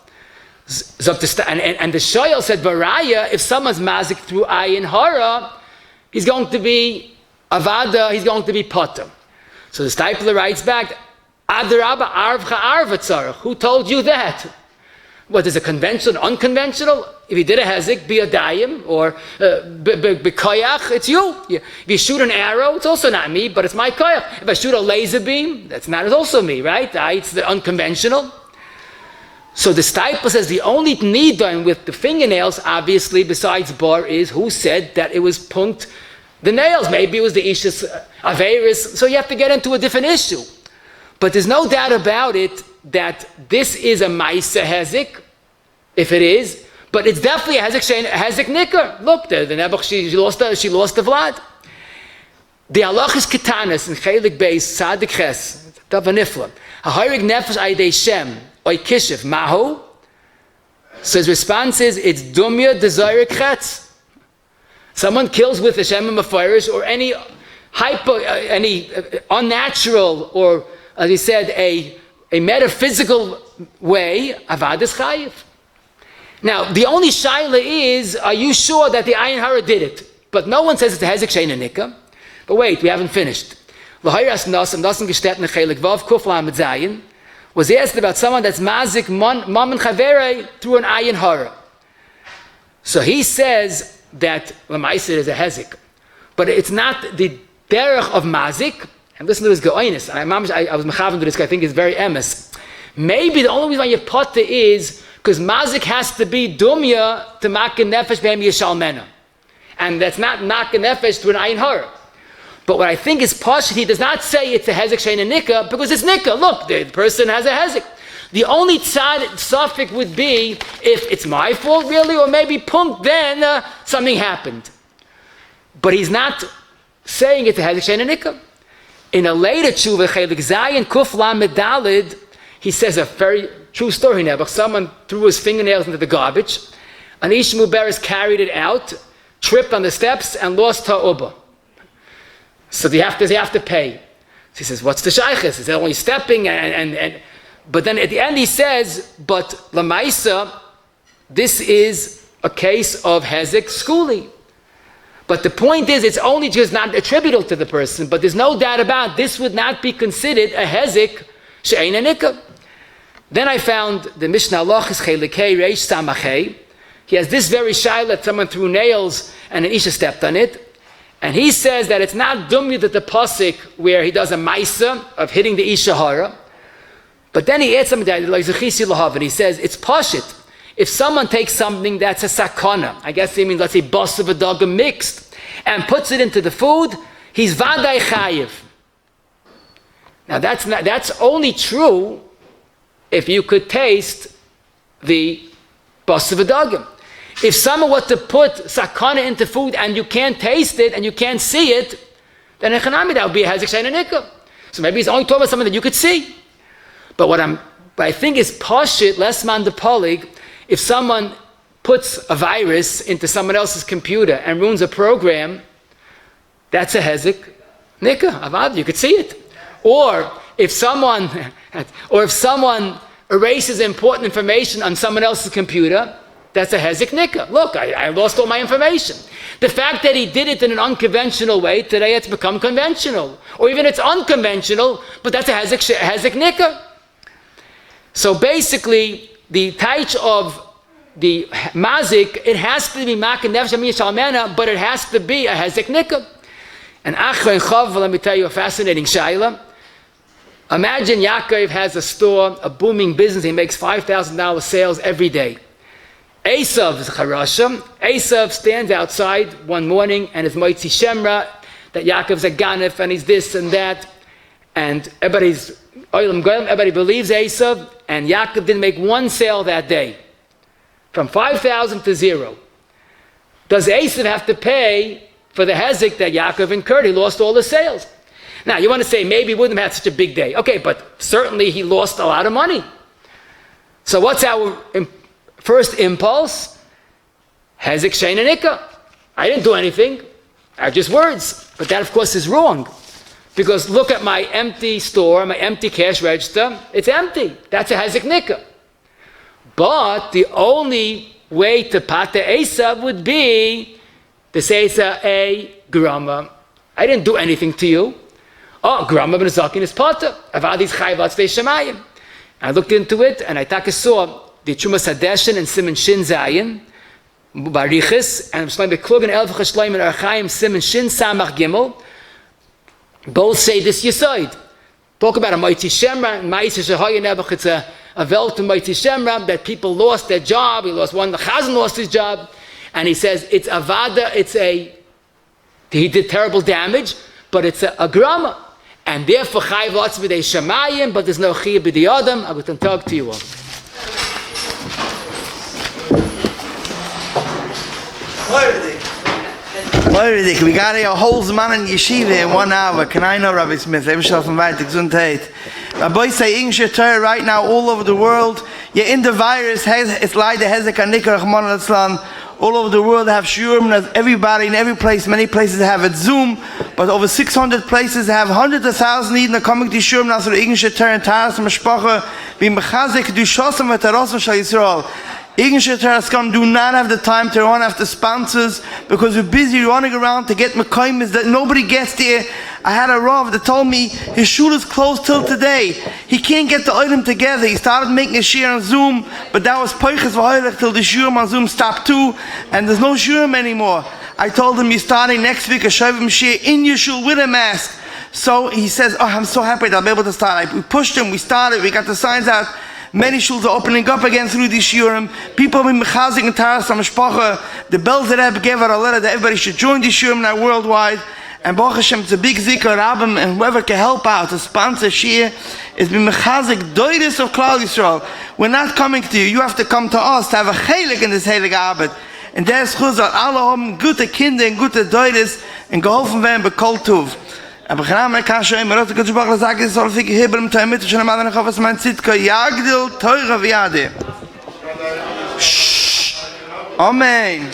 Speaker 2: And the shoyel said, Baraya, if someone's mazik through ayin hara, he's going to be avada, he's going to be potter. So the Stipler writes back, Adarabba arvcha arvatzarach. Who told you that? What is a conventional, unconventional? If you did a hezek, be a dayim, or be koyach, it's you. If you shoot an arrow, it's also not me, but it's my koyach. If I shoot a laser beam, that's not also me, right? It's the unconventional. So the Stipel says the only nidain with the fingernails, obviously, besides bar, is who said that it was punkt the nails. Maybe it was the ishus averis. So you have to get into a different issue. But there's no doubt about it that this is a Maisa hezek, if it is, but it's definitely a hezek Nikar. Look, the Nebuch, she lost the Vlad. The halachos ketanas in chelik beis sadik ches davanifla hahirig nefesh aydei shem oy kishiv mahu. So his response is it's dumya desire chetz. Someone kills with a shem mafirish or any unnatural or, as he said, a metaphysical way, avad is chayiv. Now, the only shaila is, are you sure that the ayin hara did it? But no one says it's a hezek sheina nikar. But wait, we haven't finished. L'hayras nasam gestet nechelik vav kuf lamed zayin was asked about someone that's mazik mom and chavere through an ayin hara. So he says that l'maisa is a hezek, but it's not the derech of mazik. And listen to this go'inus. I was mechavan to this guy. I think it's very emes. Maybe the only reason why you potter is because mazik has to be dumya to makin nefesh behem yishalmena, and that's not makin nefesh to an ayin hara. But what I think is pashut, he does not say it's a hezek sheina nikar because it's nikar. Look, the person has a hezek. The only suffix would be if it's my fault really, or maybe punk, then something happened. But he's not saying it's a hezek sheina nikar. In a later tshuva, chelik zayin kuf lamed dalid, he says a very true story now. But someone threw his fingernails into the garbage. An ish muberes carried it out, tripped on the steps, and lost her uba. So they have to pay. So he says, "What's the shaykhis? Is it only stepping?" But then at the end he says, "But lamaisa, this is a case of hezek skuli." But the point is, it's only just not attributable to the person, but there's no doubt about it, this would not be considered a hezek she'eina nikar. Then I found the Mishnah Halachos chelikei reish samachei. He has this very shaila that someone threw nails and an isha stepped on it. And he says that it's not dumya that the pasuk where he does a maisa of hitting the isha hara. But then he adds something that like zechisi lahav, and he says it's pashit. If someone takes something that's a sakana, I guess he means, let's say, bas of a dog mixed, and puts it into the food, he's vaday chayiv. Now that's only true if you could taste the bas of a dog. If someone were to put sakana into food and you can't taste it and you can't see it, then echanami, that would be a hezek sheina nikar. So maybe he's only talking about something that you could see. But what I think is pashit, less man de polig. If someone puts a virus into someone else's computer and ruins a program, that's a hezek nikar. Avad, you could see it. Or if someone erases important information on someone else's computer, that's a hezek nikar. Look, I lost all my information. The fact that he did it in an unconventional way, today it's become conventional. Or even it's unconventional, but that's a hezek nikar. So basically, the taich of the mazik, it has to be makin nefesh yishalmena, but it has to be a hezek nikar. And achra and chav, let me tell you a fascinating shaila. Imagine Yaakov has a store, a booming business. He makes $5,000 sales every day. Esav is charasha. Esav stands outside one morning and is moitzi shemra that Yaakov's a ganef and he's this and that, and everybody believes Esav, and Yaakov didn't make one sale that day, from 5,000 to 0. Does Esav have to pay for the hezek that Yaakov incurred? He lost all the sales. Now you want to say maybe he wouldn't have had such a big day. Okay, but certainly he lost a lot of money. So what's our first impulse? Hezek sheina nikar. I didn't do anything. I have just words. But that, of course, is wrong. Because look at my empty store, my empty cash register. It's empty. That's a hezek nikar. But the only way to pata Esav would be to say it's a grama. I didn't do anything to you. Oh, grama ben zakin is pata. Avadis chayvat stay shemayim. I looked into it and I saw the Trumas Hadeshin and Siman Shin Zayin, Barichis, and Shloim Beklug and Elfach Shloim and Archaim Siman Shin Samach Gimel, both say this Yisoid. Talk about a Mighty Shemra, and Ma'is Shehoy Nebuch, it's a Velt to Mighty Shemra, that people lost their job, he lost one, the Chazan lost his job, and he says it's Avada, he did terrible damage, but it's a grama. And therefore, Chayv lots b'dei Shamayim, but there's no Chiyah b'dei Adam. I will talk to you all.
Speaker 3: We got a whole Zman in Yeshiva in 1 hour. Can I know, Rabbi Smith? Everyone from Vayt, Gesundheit. Rabbi say English Torah right now all over the world. You're in the virus. It's like the hezek and Nikar, Rahman al-Islam. All over the world have shiurim, everybody in every place, many places have it Zoom, but over 600 places have hundreds of thousands Eden are coming to shiurim, now so the English Torah and Taras and Meshpacha, being mechazek, do shosam with Taras Shal Yisrael. English Torah do not have the time to run after sponsors because we're busy running around to get Mekaymis that nobody gets there. I had a Rav that told me his shul is closed till today. He can't get the item together. He started making a share on Zoom, but that was Peiches V'Hoylech till the shurim on Zoom stopped too, and there's no shurim anymore. I told him he's starting next week a Shavim share in your shul with a mask. So he says, oh, I'm so happy that I'll be able to start. We pushed him, we started, we got the signs out. Many shuls are opening up again through these shiurim. People have been mechazik and taras hamishpacha. The bells that Rebbe gave out a letter that everybody should join these shiurim now worldwide. And Baruch Hashem, it's a big zikr rabbim, and whoever can help out to sponsor shir is been mechazik doiris of Klal Yisrael. We're not coming to you. You have to come to us to have a chelik in this heilige Abed. And there's chuzar alle haben gute Kinder and gute doiris and geholfen werden bekol tuv. Aber gerade kashe immer das gut gebach sagen es soll sich hebeln mit mit schon mal nach was mein Zitka jagdil teure wiade. Amen.